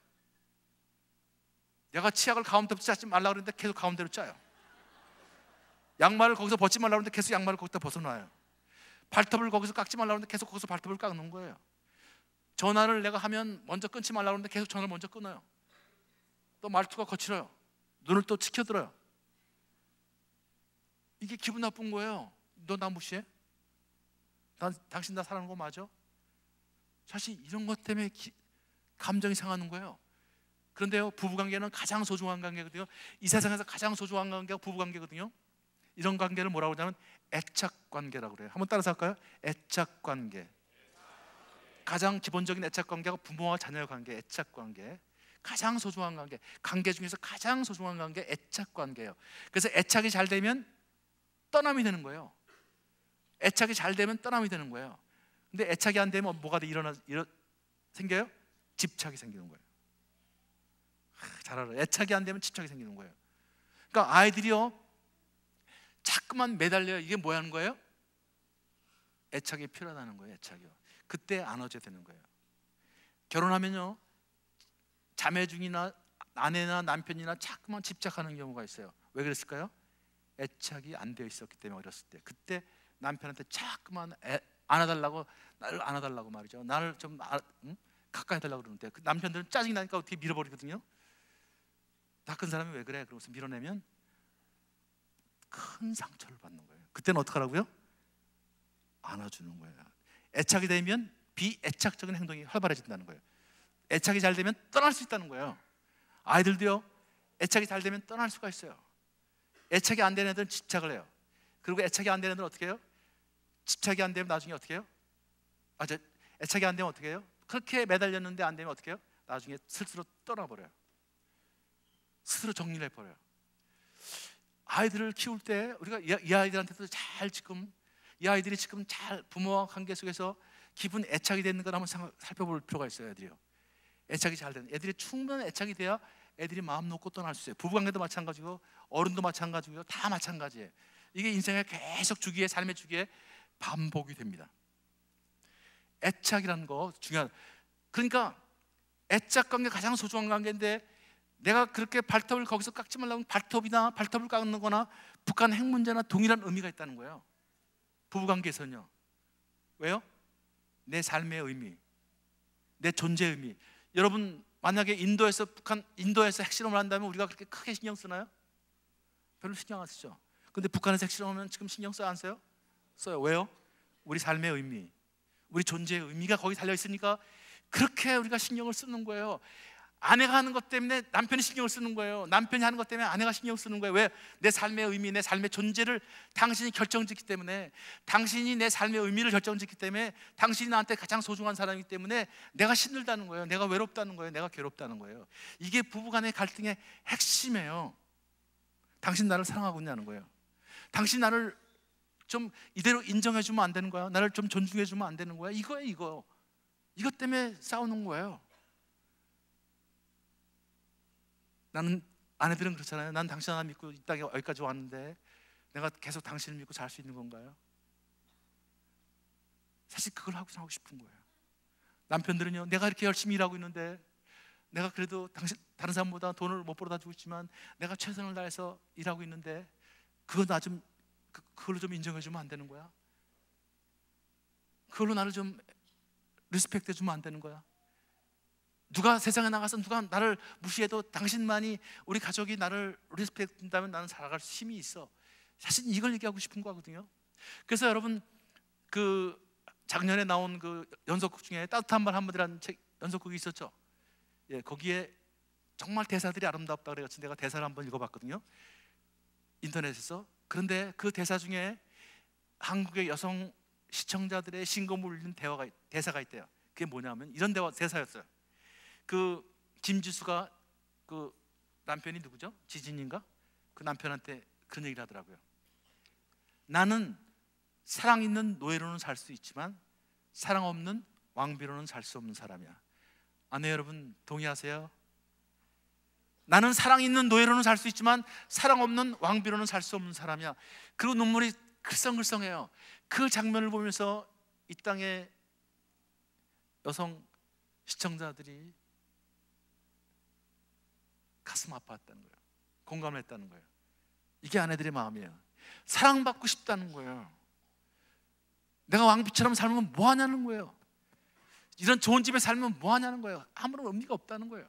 내가 치약을 가운데부터 짜지 말라 그러는데 계속 가운데로 짜요. 양말을 거기서 벗지 말라 그러는데 계속 양말을 거기다 벗어놔요. 발톱을 거기서 깎지 말라 그러는데 계속 거기서 발톱을 깎는 거예요. 전화를 내가 하면 먼저 끊지 말라 그러는데 계속 전화를 먼저 끊어요. 또 말투가 거칠어요. 눈을 또 치켜들어요. 이게 기분 나쁜 거예요. 너 나 무시해? 당신 나 사랑하는 거 맞아? 사실 이런 것 때문에 감정이 상하는 거예요. 그런데요, 부부관계는 가장 소중한 관계거든요. 이 세상에서 가장 소중한 관계가 부부관계거든요. 이런 관계를 뭐라고 하냐면 애착관계라고 그래요. 한번 따라서 할까요? 애착관계. 가장 기본적인 애착관계가 부모와 자녀의 관계, 애착관계. 가장 소중한 관계, 관계 중에서 가장 소중한 관계 애착관계예요. 그래서 애착이 잘 되면 떠남이 되는 거예요. 애착이 잘 되면 떠남이 되는 거예요. 근데 애착이 안 되면 뭐가 생겨요? 집착이 생기는 거예요. 잘 알아요. 애착이 안 되면 집착이 생기는 거예요. 그러니까 아이들이요, 자꾸만 매달려요. 이게 뭐 하는 거예요? 애착이 필요하다는 거예요. 애착이요. 그때 안아줘야 되는 거예요. 결혼하면요, 자매 중이나 아내나 남편이나 자꾸만 집착하는 경우가 있어요. 왜 그랬을까요? 애착이 안 되어 있었기 때문에. 어렸을 때 그때 남편한테 자꾸만 안아달라고, 나를 안아달라고 말이죠. 나를 좀 가까이 해달라고 그러는데 그 남편들은 짜증이 나니까 어떻게 밀어버리거든요. 다 큰 사람이 왜 그래? 그러면서 밀어내면 큰 상처를 받는 거예요. 그때는 어떻게 하라고요? 안아주는 거예요. 애착이 되면 비애착적인 행동이 활발해진다는 거예요. 애착이 잘 되면 떠날 수 있다는 거예요. 아이들도요, 애착이 잘 되면 떠날 수가 있어요. 애착이 안 되는 애들은 집착을 해요. 그리고 애착이 안 되는 애들은 어떻게 해요? 집착이 안 되면 나중에 어떻게 해요? 애착이 안 되면 어떻게 해요? 그렇게 매달렸는데 안 되면 어떻게 해요? 나중에 스스로 떠나버려요. 스스로 정리를 해버려요. 아이들을 키울 때 우리가 이 아이들한테도 이 아이들이 지금 잘 부모와 관계 속에서 기분 애착이 되는 걸 한번 살펴볼 필요가 있어요. 애들이요, 애착이 잘 되는 애들이 충분한 애착이 돼야 애들이 마음 놓고 떠날 수 있어요. 부부관계도 마찬가지고 어른도 마찬가지고요. 다 마찬가지예요. 이게 인생의 계속 주기에, 삶의 주기에 반복이 됩니다. 애착이라는 거 중요한. 그러니까 애착 관계 가장 소중한 관계인데 내가 그렇게 발톱을 거기서 깎지 말라고 발톱을 깎는 거나 북한 핵 문제나 동일한 의미가 있다는 거예요. 부부관계에서는요. 왜요? 내 삶의 의미, 내 존재의 의미. 여러분, 만약에 인도에서 핵실험을 한다면 우리가 그렇게 크게 신경 쓰나요? 별로 신경 안 쓰죠. 근데 북한에서 핵실험하면 지금 신경 써요, 안 써요? 써요. 왜요? 우리 삶의 의미, 우리 존재의 의미가 거기 달려 있으니까 그렇게 우리가 신경을 쓰는 거예요. 아내가 하는 것 때문에 남편이 신경을 쓰는 거예요. 남편이 하는 것 때문에 아내가 신경을 쓰는 거예요. 왜? 내 삶의 의미, 내 삶의 존재를 당신이 결정짓기 때문에, 당신이 내 삶의 의미를 결정짓기 때문에, 당신이 나한테 가장 소중한 사람이기 때문에 내가 힘들다는 거예요. 내가 외롭다는 거예요. 내가 괴롭다는 거예요. 이게 부부간의 갈등의 핵심이에요. 당신 나를 사랑하고 있냐는 거예요. 당신 나를 좀 이대로 인정해주면 안 되는 거야? 나를 좀 존중해주면 안 되는 거야? 이거예요. 이것 때문에 싸우는 거예요. 나는, 아내들은 그렇잖아요. 난 당신 하나 믿고 이 땅에 여기까지 왔는데 내가 계속 당신을 믿고 살 수 있는 건가요? 사실 그걸 하고 싶은 거예요. 남편들은요, 내가 이렇게 열심히 일하고 있는데, 내가 그래도 다른 사람보다 돈을 못 벌어다 주고 있지만 내가 최선을 다해서 일하고 있는데 그걸로 좀 인정해주면 안 되는 거야? 그걸로 나를 좀 리스펙트 해주면 안 되는 거야? 누가 세상에 나가서 누가 나를 무시해도 당신만이, 우리 가족이 나를 리스펙트 한다면 나는 살아갈 힘이 있어. 사실 이걸 얘기하고 싶은 거거든요. 그래서 여러분, 그 작년에 나온 그 연속극 중에 따뜻한 말 한마디라는 연속극이 있었죠. 예, 거기에 정말 대사들이 아름답다 그래서 내가 대사를 한번 읽어봤거든요, 인터넷에서. 그런데 그 대사 중에 한국의 여성 시청자들의 심금을 울리는 대사가 있대요. 그게 뭐냐면 이런 대사였어요. 그 김지수가, 그 남편이 누구죠? 지진인가? 그 남편한테 그런 얘기를 하더라고요. 나는 사랑 있는 노예로는 살 수 있지만 사랑 없는 왕비로는 살 수 없는 사람이야. 아내 여러분, 동의하세요? 나는 사랑 있는 노예로는 살 수 있지만 사랑 없는 왕비로는 살 수 없는 사람이야. 그리고 눈물이 글썽글썽해요. 그 장면을 보면서 이 땅의 여성 시청자들이 가슴 아팠다는 거예요. 공감을 했다는 거예요. 이게 아내들의 마음이에요. 사랑받고 싶다는 거예요. 내가 왕비처럼 살면 뭐 하냐는 거예요. 이런 좋은 집에 살면 뭐 하냐는 거예요. 아무런 의미가 없다는 거예요.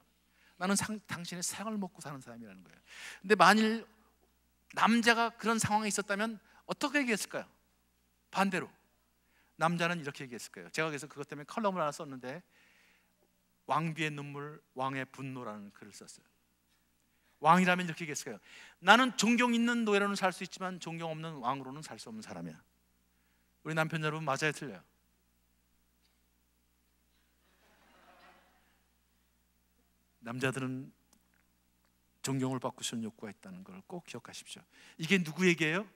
나는 당신의 사랑을 먹고 사는 사람이라는 거예요. 근데 만일 남자가 그런 상황에 있었다면 어떻게 얘기했을까요? 반대로 남자는 이렇게 얘기했을 거예요. 제가 그래서 그것 때문에 컬럼을 하나 썼는데, 왕비의 눈물, 왕의 분노라는 글을 썼어요. 왕이라면 이렇게 얘기했을 거예요. 나는 존경 있는 노예로는 살 수 있지만 존경 없는 왕으로는 살 수 없는 사람이야. 우리 남편 여러분, 맞아요, 틀려요? 남자들은 존경을 받고 싶은 욕구가 있다는 걸 꼭 기억하십시오. 이게 누구 얘기예요?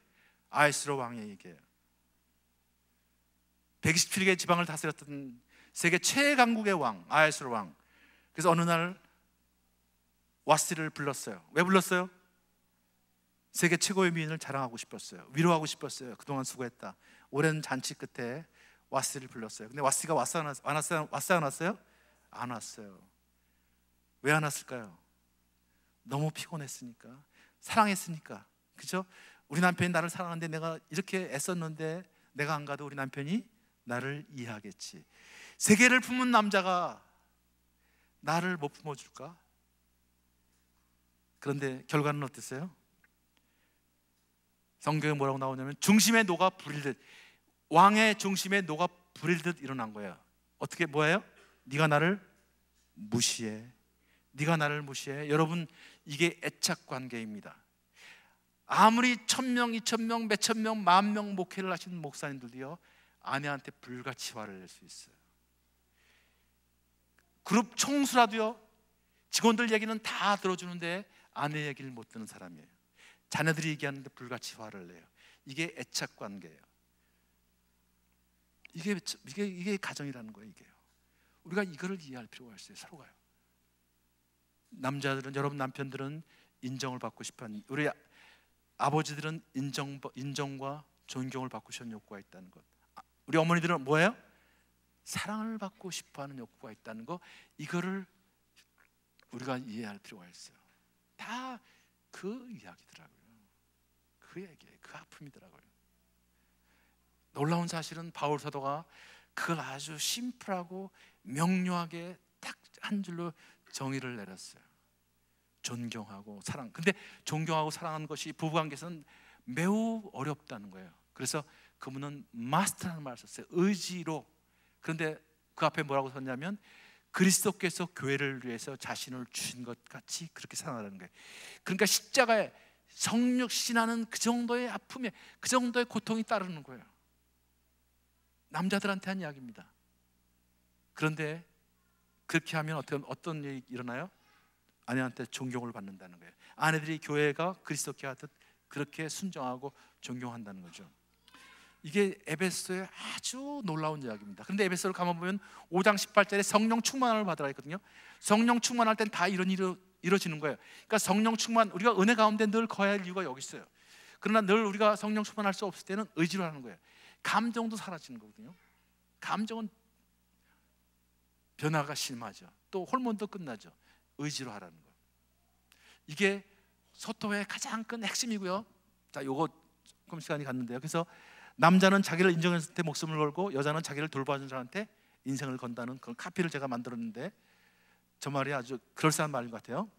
아하스로 왕의 얘기예요. 127개 지방을 다스렸던 세계 최강국의 왕, 아하스로 왕. 그래서 어느 날 와스티를 불렀어요. 왜 불렀어요? 세계 최고의 미인을 자랑하고 싶었어요. 위로하고 싶었어요. 그동안 수고했다. 오랜 잔치 끝에 와스티를 불렀어요. 근데 와스티가 왔어요? 안 왔어요? 안 왔어요. 왜 안 왔을까요? 너무 피곤했으니까, 사랑했으니까. 그죠? 우리 남편이 나를 사랑하는데 내가 이렇게 애썼는데 내가 안 가도 우리 남편이 나를 이해하겠지. 세계를 품은 남자가 나를 못 품어줄까? 그런데 결과는 어땠어요? 성경에 뭐라고 나오냐면 중심에 녹아 부릴듯, 왕의 중심에 녹아 부릴듯 일어난 거예요. 어떻게, 뭐예요? 네가 나를 무시해. 네가 나를 무시해. 여러분, 이게 애착 관계입니다. 아무리 1000명, 2000명, 몇천 명, 10,000명 목회를 하시는 목사님들도요, 아내한테 불같이 화를 낼 수 있어요. 그룹 총수라도요, 직원들 얘기는 다 들어주는데 아내 얘기를 못 듣는 사람이에요. 자녀들이 얘기하는데 불같이 화를 내요. 이게 애착 관계예요. 이게 가정이라는 거예요. 이게요. 우리가 이거를 이해할 필요가 있어요. 서로가요. 남자들은, 여러분 남편들은 인정을 받고 싶어하는, 우리 아버지들은 인정과 존경을 받고 싶은 욕구가 있다는 것. 우리 어머니들은 뭐예요? 사랑을 받고 싶어하는 욕구가 있다는 거. 이거를 우리가 이해할 필요가 있어요. 다 그 이야기더라고요. 그 얘기예요. 그 아픔이더라고요. 놀라운 사실은 바울 사도가 그걸 아주 심플하고 명료하게 딱 한 줄로 정의를 내렸어요. 존경하고 사랑. 근데 존경하고 사랑하는 것이 부부관계에서는 매우 어렵다는 거예요. 그래서 그분은 마스터라는 말을 썼어요. 의지로. 그런데 그 앞에 뭐라고 썼냐면 그리스도께서 교회를 위해서 자신을 주신 것 같이 그렇게 사랑하는 거예요. 그러니까 십자가에 성육신하는 그 정도의 아픔에, 그 정도의 고통이 따르는 거예요. 남자들한테 한 이야기입니다. 그런데 그렇게 하면 어떤 일이 일어나요? 아내한테 존경을 받는다는 거예요. 아내들이 교회가 그리스도께 하듯 그렇게 순종하고 존경한다는 거죠. 이게 에베소의 아주 놀라운 이야기입니다. 그런데 에베소를 가만 보면 5장 18절에 성령 충만을 받으라 했거든요. 성령 충만할 땐 다 이런 일이 이루어지는 거예요. 그러니까 성령 충만, 우리가 은혜 가운데 늘 거해야 할 이유가 여기 있어요. 그러나 늘 우리가 성령 충만할 수 없을 때는 의지로 하는 거예요. 감정도 사라지는 거거든요. 감정은 변화가 심하죠. 또 호르몬도 끝나죠. 의지로 하라는 거. 이게 소토의 가장 큰 핵심이고요. 자, 요거 조금 시간이 갔는데요. 그래서 남자는 자기를 인정했을 때 목숨을 걸고 여자는 자기를 돌봐주는 사람한테 인생을 건다는 그런 카피를 제가 만들었는데, 저 말이 아주 그럴싸한 말인 것 같아요.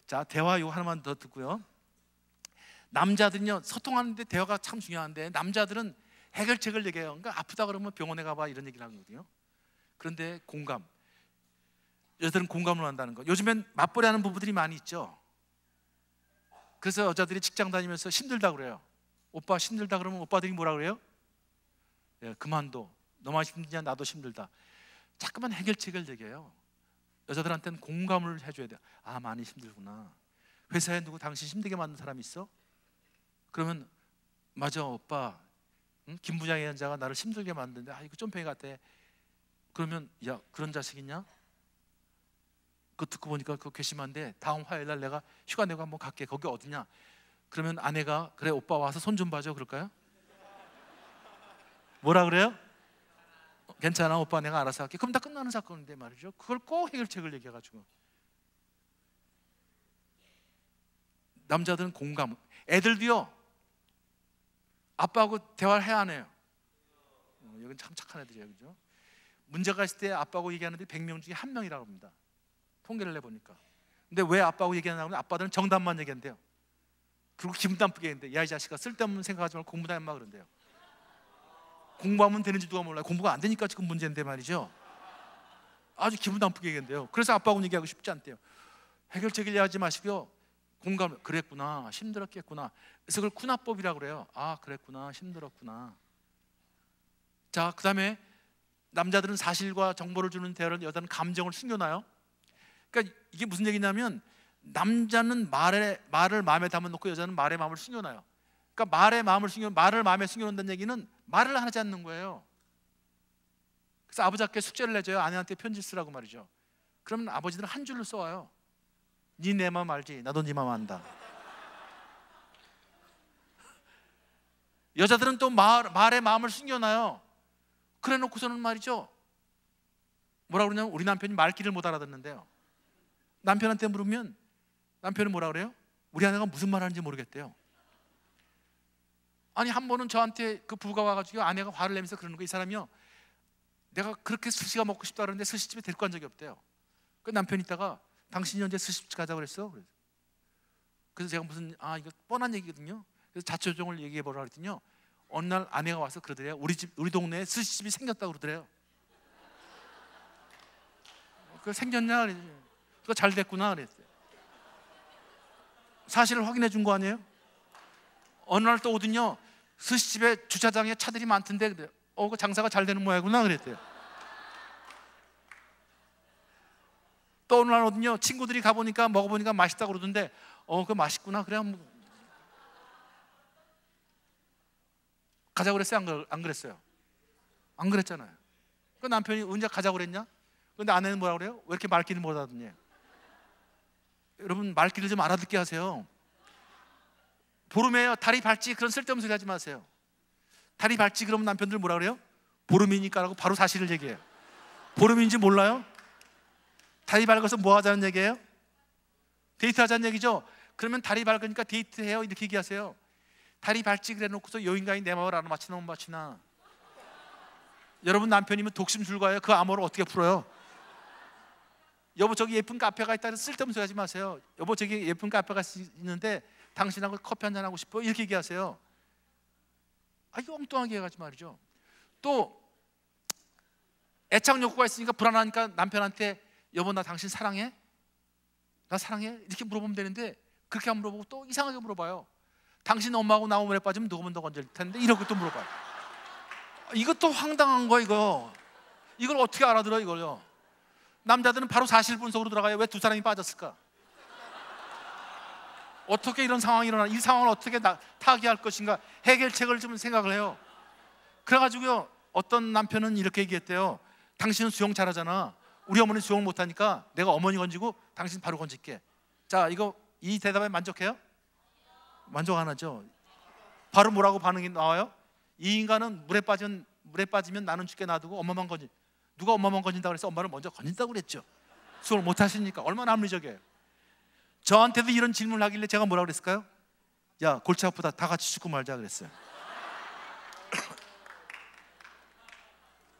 자, 대화 요 하나만 더 듣고요. 남자들은요, 소통하는데 대화가 참 중요한데 남자들은 해결책을 얘기해요. 그러니까 아프다 그러면 병원에 가봐 이런 얘기를 하거든요. 그런데 공감, 여자들은 공감을 한다는 거. 요즘엔 맞벌이 하는 부부들이 많이 있죠. 그래서 여자들이 직장 다니면서 힘들다 그래요. 오빠 힘들다 그러면 오빠들이 뭐라 그래요? 예, 그만둬. 너만 힘드냐 나도 힘들다. 자꾸만 해결책을 얘기해요. 여자들한테는 공감을 해줘야 돼요. 아, 많이 힘들구나. 회사에 누구 당신 힘들게 만든 사람 있어? 그러면 맞아 오빠, 응? 김 부장의 연자가 나를 힘들게 만드는데 아 이거 쫌팽이 같아. 그러면 야 그런 자식 있냐? 그거 듣고 보니까 그거 괘씸한데 다음 화요일 날 내가 휴가 내고 한번 갈게. 거기 어디냐? 그러면 아내가 그래 오빠 와서 손 좀 봐줘 그럴까요? 뭐라 그래요? 괜찮아 오빠 내가 알아서 할게. 그럼 다 끝나는 사건인데 말이죠. 그걸 꼭 해결책을 얘기해가지고. 남자들은 공감. 애들도요 아빠하고 대화를 해야 하네요. 여긴 참 착한 애들이에요, 그죠? 문제가 있을 때 아빠하고 얘기하는데 100명 중에 1명이라고 합니다. 통계를 내보니까. 근데 왜 아빠하고 얘기하냐고 하면 아빠들은 정답만 얘기한대요. 그리고 기분 나쁘게 했는데 야 이 자식아 쓸데없는 생각하지 말고 공부나 해마 그런대요. 공부하면 되는지 누가 몰라요. 공부가 안 되니까 지금 문제인데 말이죠. 아주 기분 나쁘게 얘기한대요. 그래서 아빠하고 얘기하고 싶지 않대요. 해결책을 얘기하지 마시고요. 공감, 그랬구나, 힘들었겠구나. 그래서 그걸 쿠나법이라고 그래요. 아 그랬구나, 힘들었구나. 자, 그 다음에 남자들은 사실과 정보를 주는 대화를, 여자는 감정을 숨겨놔요. 그러니까 이게 무슨 얘기냐면 남자는 말을 마음에 담아놓고 여자는 말의 마음을 숨겨놔요. 그러니까 말을 마음에 숨겨놓는다는 얘기는 말을 하지 않는 거예요. 그래서 아버지께 숙제를 내줘요. 아내한테 편지 쓰라고 말이죠. 그러면 아버지들은 한 줄로 써와요. 네 내 마음 알지? 나도 네 마음 안다. 여자들은 또 말의 마음을 숨겨놔요. 그래 놓고서는 말이죠, 뭐라 그러냐면 우리 남편이 말귀를 못 알아듣는데요. 남편한테 물으면 남편은 뭐라 그래요? 우리 아내가 무슨 말 하는지 모르겠대요. 아니 한 번은 저한테 그 부부가 와가지고 아내가 화를 내면서 그러는 거, 이 사람이요 내가 그렇게 스시가 먹고 싶다 그러는데 스시집에 데리고 간 적이 없대요. 그 남편이 있다가 당신이 언제 스시집 가자고 그랬어? 그래서 제가 이거 뻔한 얘기거든요. 그래서 자초정을 얘기해 보라 그랬더니요, 어느 날 아내가 와서 그러더래요. 우리 동네에 스시집이 생겼다고 그러더래요. 그 생겼냐? 그거 잘 됐구나 그랬어요. 사실을 확인해 준 거 아니에요? 어느 날 또 오더니요, 스시집에 주차장에 차들이 많던데 그 장사가 잘 되는 모양이구나 그랬대요. 또 어느 날 오더니요, 친구들이 가보니까 먹어보니까 맛있다고 그러던데 그거 맛있구나. 그래 가자고 그랬어요? 안 그랬어요? 안 그랬잖아요. 그 남편이 언제 가자고 그랬냐? 근데 아내는 뭐라 그래요? 왜 이렇게 말귀를 못 알아듣냐? 여러분 말귀를 좀 알아듣게 하세요. 보름에요 다리 밟지, 그런 쓸데없는 소리 하지 마세요. 다리 밟지 그러면 남편들 뭐라 그래요? 보름이니까라고 바로 사실을 얘기해요. 보름인지 몰라요? 다리 밟아서 뭐 하자는 얘기예요? 데이트하자는 얘기죠. 그러면 다리 밟으니까 데이트해요 이렇게 얘기하세요. 다리 밟지 그래 놓고서 여인간이 내 마음을 알아맞히나 못 맞히나. 여러분 남편이면 독심술가예요. 그 암호를 어떻게 풀어요? 여보 저기 예쁜 카페가 있다 해서 쓸데없는 소리 하지 마세요. 여보 저기 예쁜 카페가 있는데 당신하고 커피 한잔 하고 싶어 이렇게 얘기하세요. 이거 엉뚱하게 해가지고 말이죠. 또 애착 욕구가 있으니까 불안하니까 남편한테 여보 나 당신 사랑해? 나 사랑해? 이렇게 물어보면 되는데 그렇게 안 물어보고 또 이상하게 물어봐요. 당신 엄마하고 나 오물에 빠지면 누구면 더 건질 텐데 이렇게 또 물어봐요. 이것도 황당한 거 이거. 이걸 어떻게 알아들어 이걸요? 남자들은 바로 사실 분석으로 들어가요. 왜 두 사람이 빠졌을까? 어떻게 이런 상황이 일어나? 이 상황을 어떻게 타개할 것인가? 해결책을 좀 생각을 해요. 그래가지고요 어떤 남편은 이렇게 얘기했대요. 당신은 수영 잘하잖아. 우리 어머니 수영을 못하니까 내가 어머니 건지고 당신 바로 건질게. 자 이 대답에 만족해요? 만족 안 하죠. 바로 뭐라고 반응이 나와요? 이 인간은 물에 빠지면 나는 죽게 놔두고 엄마만 건진. 누가 엄마만 건진다고 그래서 엄마를 먼저 건진다고 그랬죠. 수영을 못하시니까. 얼마나 합리적이에요. 저한테도 이런 질문을 하길래 제가 뭐라고 그랬을까요? 야 골치 아프다 다 같이 죽고 말자 그랬어요.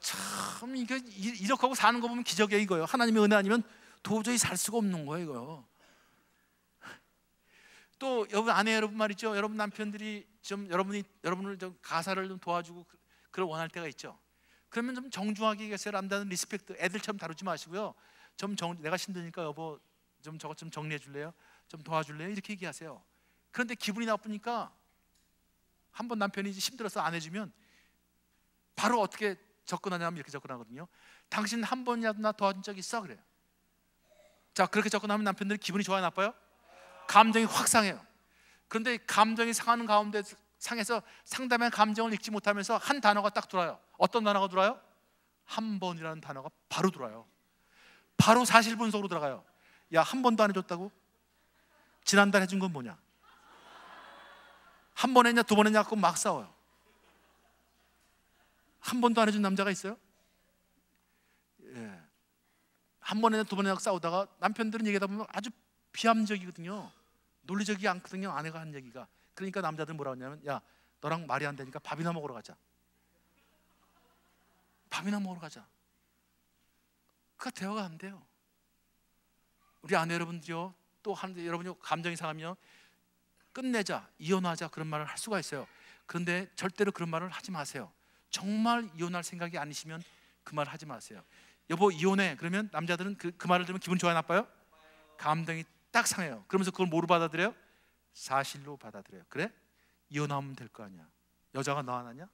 참 이게 이렇게 하고 사는 거 보면 기적이에요 이거요. 하나님의 은혜 아니면 도저히 살 수가 없는 거예요 이거. 또 여러분 아내 여러분 말이죠. 여러분 남편들이 좀 여러분을 좀 가사를 좀 도와주고 그걸 원할 때가 있죠. 그러면 좀 정중하게 계세요. 남자는 리스펙트, 애들처럼 다루지 마시고요. 내가 힘드니까 여보 좀 저것 좀 정리해 줄래요? 좀 도와줄래요? 이렇게 얘기하세요. 그런데 기분이 나쁘니까 한번 남편이 힘들어서 안 해주면 바로 어떻게 접근하냐면 이렇게 접근하거든요. 당신 한 번이라도 나 도와준 적 있어? 그래요. 자 그렇게 접근하면 남편들이 기분이 좋아요 나빠요? 감정이 확 상해요. 그런데 감정이 상하는 가운데 상해서 상담의 감정을 읽지 못하면서 한 단어가 딱 들어와요. 어떤 단어가 들어와요? 한 번이라는 단어가 바로 들어와요. 바로 사실 분석으로 들어가요. 야, 한 번도 안 해줬다고? 지난달 해준 건 뭐냐? 한 번 했냐, 두 번 했냐 갖고 막 싸워요. 한 번도 안 해준 남자가 있어요? 예. 한 번 했냐, 두 번 했냐 싸우다가 남편들은 얘기하다 보면 아주 비함적이거든요. 논리적이 않거든요, 아내가 한 얘기가. 그러니까 남자들 뭐라 하냐면, 야, 너랑 말이 안 되니까 밥이나 먹으러 가자. 밥이나 먹으러 가자. 그 대화가 안 돼요. 우리 아내 여러분들이요, 또 하는데 여러분이 감정이 상하면 끝내자, 이혼하자 그런 말을 할 수가 있어요. 그런데 절대로 그런 말을 하지 마세요. 정말 이혼할 생각이 아니시면 그 말 하지 마세요. 여보 이혼해. 그러면 남자들은 그 말을 들으면 기분 좋아요, 나빠요? 감정이 딱 상해요. 그러면서 그걸 뭐로 받아들여요? 사실로 받아들여요. 그래? 이혼하면 될 거 아니야. 여자가 너 하나냐?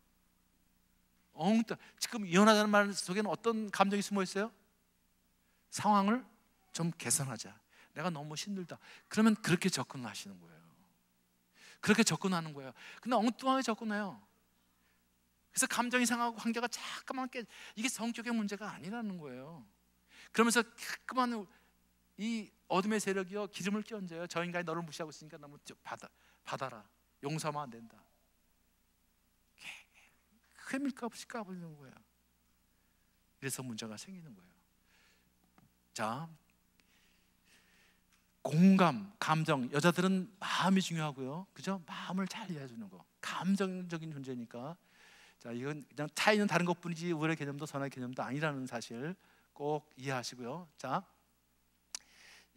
지금 이혼하자는 말 속에는 어떤 감정이 숨어 있어요? 상황을 좀 개선하자. 내가 너무 힘들다. 그러면 그렇게 접근하시는 거예요. 그렇게 접근하는 거예요. 근데 엉뚱하게 접근해요. 그래서 감정이 상하고 관계가 자꾸만 이게 성격의 문제가 아니라는 거예요. 그러면서 자꾸만 이 어둠의 세력이요, 기름을 끼얹어요. 저 인간이 너를 무시하고 있으니까 너무 받아라. 용서하면 안 된다. 그게 밀값없이 까버리는 거예요. 그래서 문제가 생기는 거예요. 자, 공감, 감정. 여자들은 마음이 중요하고요, 그죠? 마음을 잘 이해해주는 거. 감정적인 존재니까. 자, 이건 그냥 차이는 다른 것뿐이지 우월의 개념도 선의 개념도 아니라는 사실 꼭 이해하시고요. 자,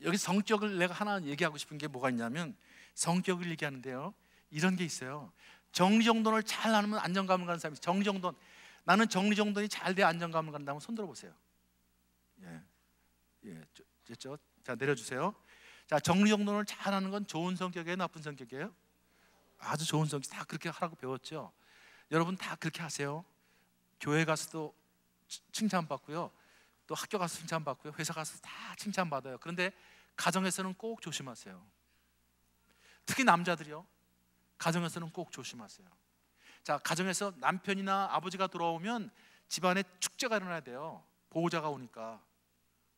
여기 성격을 내가 하나 얘기하고 싶은 게 뭐가 있냐면, 성격을 얘기하는데요, 이런 게 있어요. 정리정돈을 잘 하면 안정감을 가는 사람이, 정리정돈, 나는 정리정돈이 잘 돼 안정감을 간다면 손 들어보세요. 됐죠? 자, 내려주세요. 자, 정리정돈을 잘하는 건 좋은 성격이에요, 나쁜 성격이에요? 아주 좋은 성격. 다 그렇게 하라고 배웠죠. 여러분 다 그렇게 하세요. 교회 가서도 칭찬받고요, 또 학교 가서 칭찬받고요, 회사 가서 다 칭찬받아요. 그런데 가정에서는 꼭 조심하세요. 특히 남자들이요, 가정에서는 꼭 조심하세요. 자, 가정에서 남편이나 아버지가 돌아오면 집안에 축제가 일어나야 돼요. 보호자가 오니까,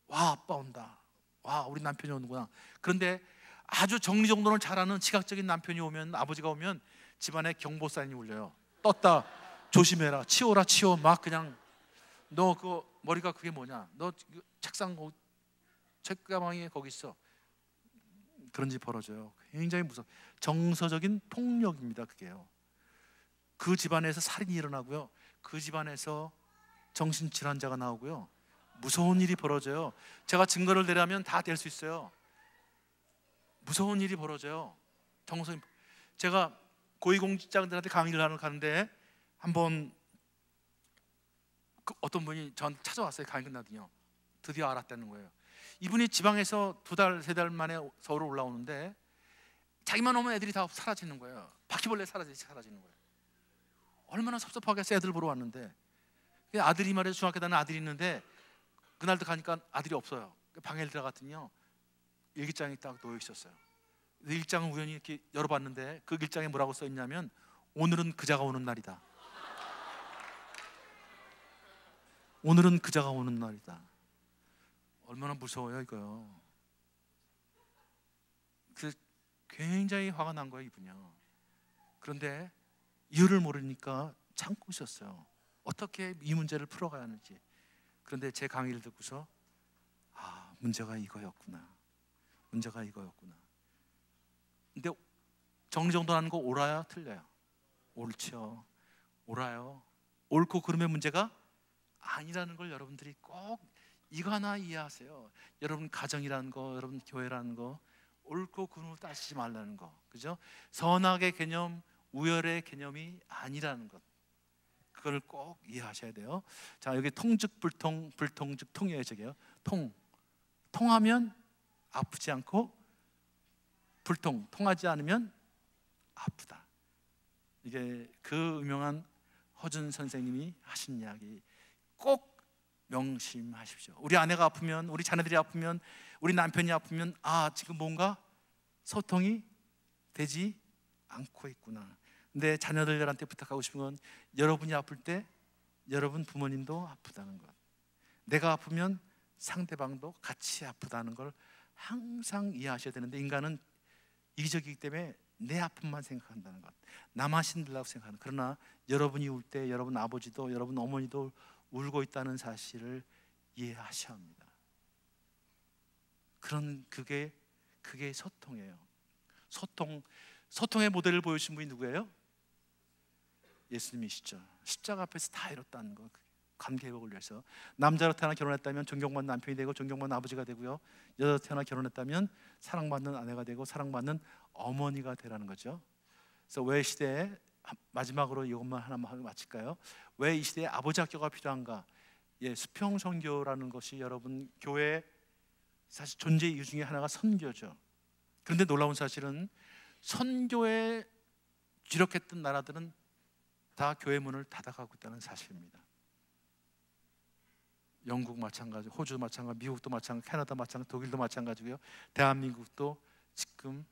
와, 아빠 온다, 와, 우리 남편이 오는구나. 그런데 아주 정리정돈을 잘하는 지각적인 남편이 오면, 아버지가 오면 집안에 경보 사인이 울려요. 떴다, 조심해라, 치워라, 치워. 막 그냥, 너 그 머리가 그게 뭐냐, 너 책상 책가방에 거기 있어. 그런 집 벌어져요. 굉장히 무서워. 정서적인 폭력입니다, 그게요. 그 집안에서 살인이 일어나고요, 그 집안에서 정신질환자가 나오고요, 무서운 일이 벌어져요. 제가 증거를 대라면 다 될 수 있어요. 무서운 일이 벌어져요. 제가 고위공직자들한테 강의를 하러 가는데, 한번 어떤 분이 저한테 찾아왔어요. 강의 끝나더니요, 드디어 알았다는 거예요. 이분이 지방에서 2달, 3달 만에 서울로 올라오는데, 자기만 오면 애들이 다 사라지는 거예요. 바퀴벌레 사라지는 거예요. 얼마나 섭섭하겠어요. 애들 보러 왔는데. 아들이 말해서 중학교 다니는 아들이 있는데, 그날도 가니까 아들이 없어요. 방에 들어갔더니요, 일기장이 딱 놓여 있었어요. 일장을 우연히 이렇게 열어봤는데, 그 일장에 뭐라고 써 있냐면, 오늘은 그자가 오는 날이다. 오늘은 그자가 오는 날이다. 얼마나 무서워요, 이거요. 굉장히 화가 난 거예요, 이분이요. 그런데 이유를 모르니까 참고 있었어요. 어떻게 이 문제를 풀어가야 하는지. 그런데 제 강의를 듣고서, 아, 문제가 이거였구나. 문제가 이거였구나. 근데 정리정돈하는 거 옳아요, 틀려요? 옳죠. 옳아요. 옳고 그름의 문제가 아니라는 걸 여러분들이 꼭 이거 하나 이해하세요. 여러분 가정이라는 거, 여러분 교회라는 거, 옳고 그름을 따지지 말라는 거, 그죠? 선악의 개념, 우열의 개념이 아니라는 것, 그걸 꼭 이해하셔야 돼요. 자, 여기 통즉 불통, 불통즉 통이에요. 저게요. 통하면 아프지 않고, 통하지 않으면 아프다. 이게 그 유명한 허준 선생님이 하신 이야기, 꼭 명심하십시오. 우리 아내가 아프면, 우리 자녀들이 아프면, 우리 남편이 아프면, 아, 지금 뭔가 소통이 되지 않고 있구나. 근데 자녀들한테 부탁하고 싶은 건, 여러분이 아플 때 여러분 부모님도 아프다는 것, 내가 아프면 상대방도 같이 아프다는 걸 항상 이해하셔야 되는데, 인간은 이기적이기 때문에 내 아픔만 생각한다는 것, 나만 힘들다고 생각하는. 그러나 여러분이 울 때 여러분 아버지도 여러분 어머니도 울고 있다는 사실을 이해하셔야 합니다. 그게 소통이에요. 소통의 모델을 보여주신 분이 누구예요? 예수님이시죠. 십자가 앞에서 다 이뤘다는 거, 관계 회복을 위해서. 남자로 태어나 결혼했다면 존경받는 남편이 되고 존경받는 아버지가 되고요, 여자로 태어나 결혼했다면 사랑받는 아내가 되고 사랑받는 어머니가 되라는 거죠. 그래서 왜 시대에, 마지막으로 이것만 하나만 하고 마칠까요? 왜 이 시대에 아버지 학교가 필요한가? 수평선교라는 것이 여러분 교회 사실 존재 이유 중에 하나가 선교죠. 그런데 놀라운 사실은 선교에 주력했던 나라들은 다 교회 문을 닫아가고 있다는 사실입니다. 영국 마찬가지, 호주 마찬가지, 미국도 마찬가지, 캐나다 마찬가지, 독일도 마찬가지고요. 대한민국도 지금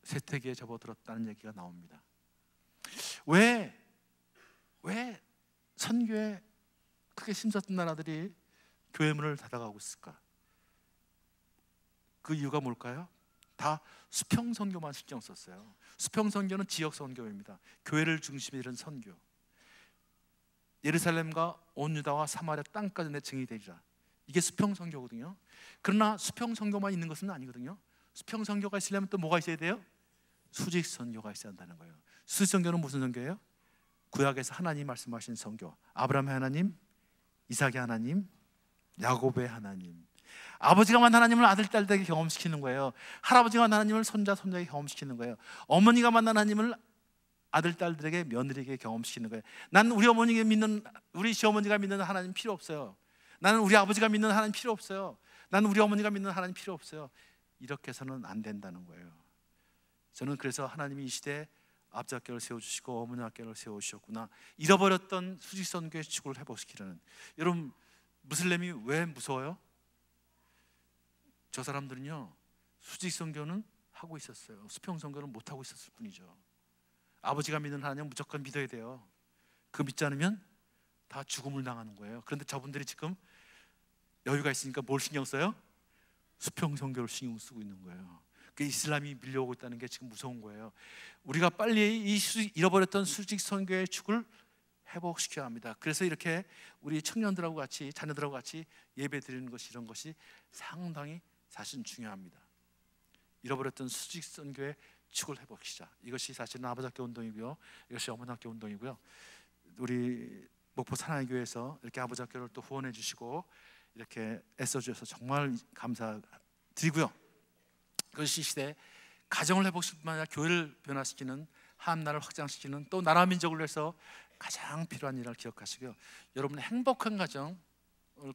쇠퇴기에 접어들었다는 얘기가 나옵니다. 왜 선교에 크게 힘썼던 나라들이 교회 문을 닫아가고 있을까? 그 이유가 뭘까요? 다 수평 선교만 신경 썼어요. 수평 선교는 지역 선교입니다. 교회를 중심에 이런 선교. 예루살렘과 온 유다와 사마리아 땅까지 내 증이 되리라. 이게 수평 선교거든요. 그러나 수평 선교만 있는 것은 아니거든요. 수평 선교가 있으려면 또 뭐가 있어야 돼요? 수직 선교가 있어야 한다는 거예요. 수직 선교는 무슨 선교예요? 구약에서 하나님 말씀하신 선교. 아브라함의 하나님, 이삭의 하나님, 야곱의 하나님. 아버지가 만난 하나님을 아들, 딸에게 경험시키는 거예요. 할아버지가 만난 하나님을 손자, 손자에게 경험시키는 거예요. 어머니가 만난 하나님을 아들, 딸들에게, 며느리에게 경험시키는 거예요. 나는 우리 어머니가 믿는, 우리 시어머니가 믿는 하나님 필요 없어요. 나는 우리 아버지가 믿는 하나님 필요 없어요. 나는 우리 어머니가 믿는 하나님 필요 없어요. 이렇게 해서는 안 된다는 거예요. 저는 그래서 하나님이 이 시대에 아버지 학교를 세워주시고 어머니 학교를 세워주셨구나, 잃어버렸던 수직선교의 축을 회복시키려는. 여러분, 무슬림이 왜 무서워요? 저 사람들은요, 수직선교는 하고 있었어요. 수평선교는 못하고 있었을 뿐이죠. 아버지가 믿는 하나님은 무조건 믿어야 돼요. 그 믿지 않으면 다 죽음을 당하는 거예요. 그런데 저분들이 지금 여유가 있으니까 뭘 신경 써요? 수평선교를 신경 쓰고 있는 거예요. 그 이슬람이 밀려오고 있다는 게 지금 무서운 거예요. 우리가 빨리 이 잃어버렸던 수직선교의 축을 회복시켜야 합니다. 그래서 이렇게 우리 청년들하고 같이, 자녀들하고 같이 예배 드리는 것이, 이런 것이 상당히 사실 중요합니다. 잃어버렸던 수직선교의 축을 회복시키자. 이것이 사실은 아버지 학교 운동이고요, 이것이 어머니 학교 운동이고요. 우리 목포 사랑의 교회에서 이렇게 아버지 학교를 또 후원해 주시고 이렇게 애써주셔서 정말 감사드리고요. 그것이 시대 가정을 회복시킬 뿐만 아니라 교회를 변화시키는, 한나라를 확장시키는, 또 나라 민족을 위해서 가장 필요한 일을 기억하시고요. 여러분의 행복한 가정을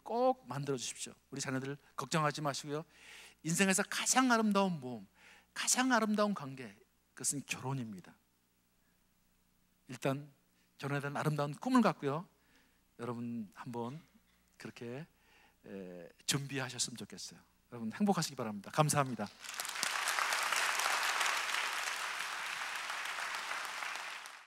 꼭 만들어 주십시오. 우리 자녀들 걱정하지 마시고요. 인생에서 가장 아름다운 모험, 가장 아름다운 관계, 그것은 결혼입니다. 일단 결혼에 대한 아름다운 꿈을 갖고요, 여러분 한번 그렇게 준비하셨으면 좋겠어요. 여러분 행복하시기 바랍니다. 감사합니다.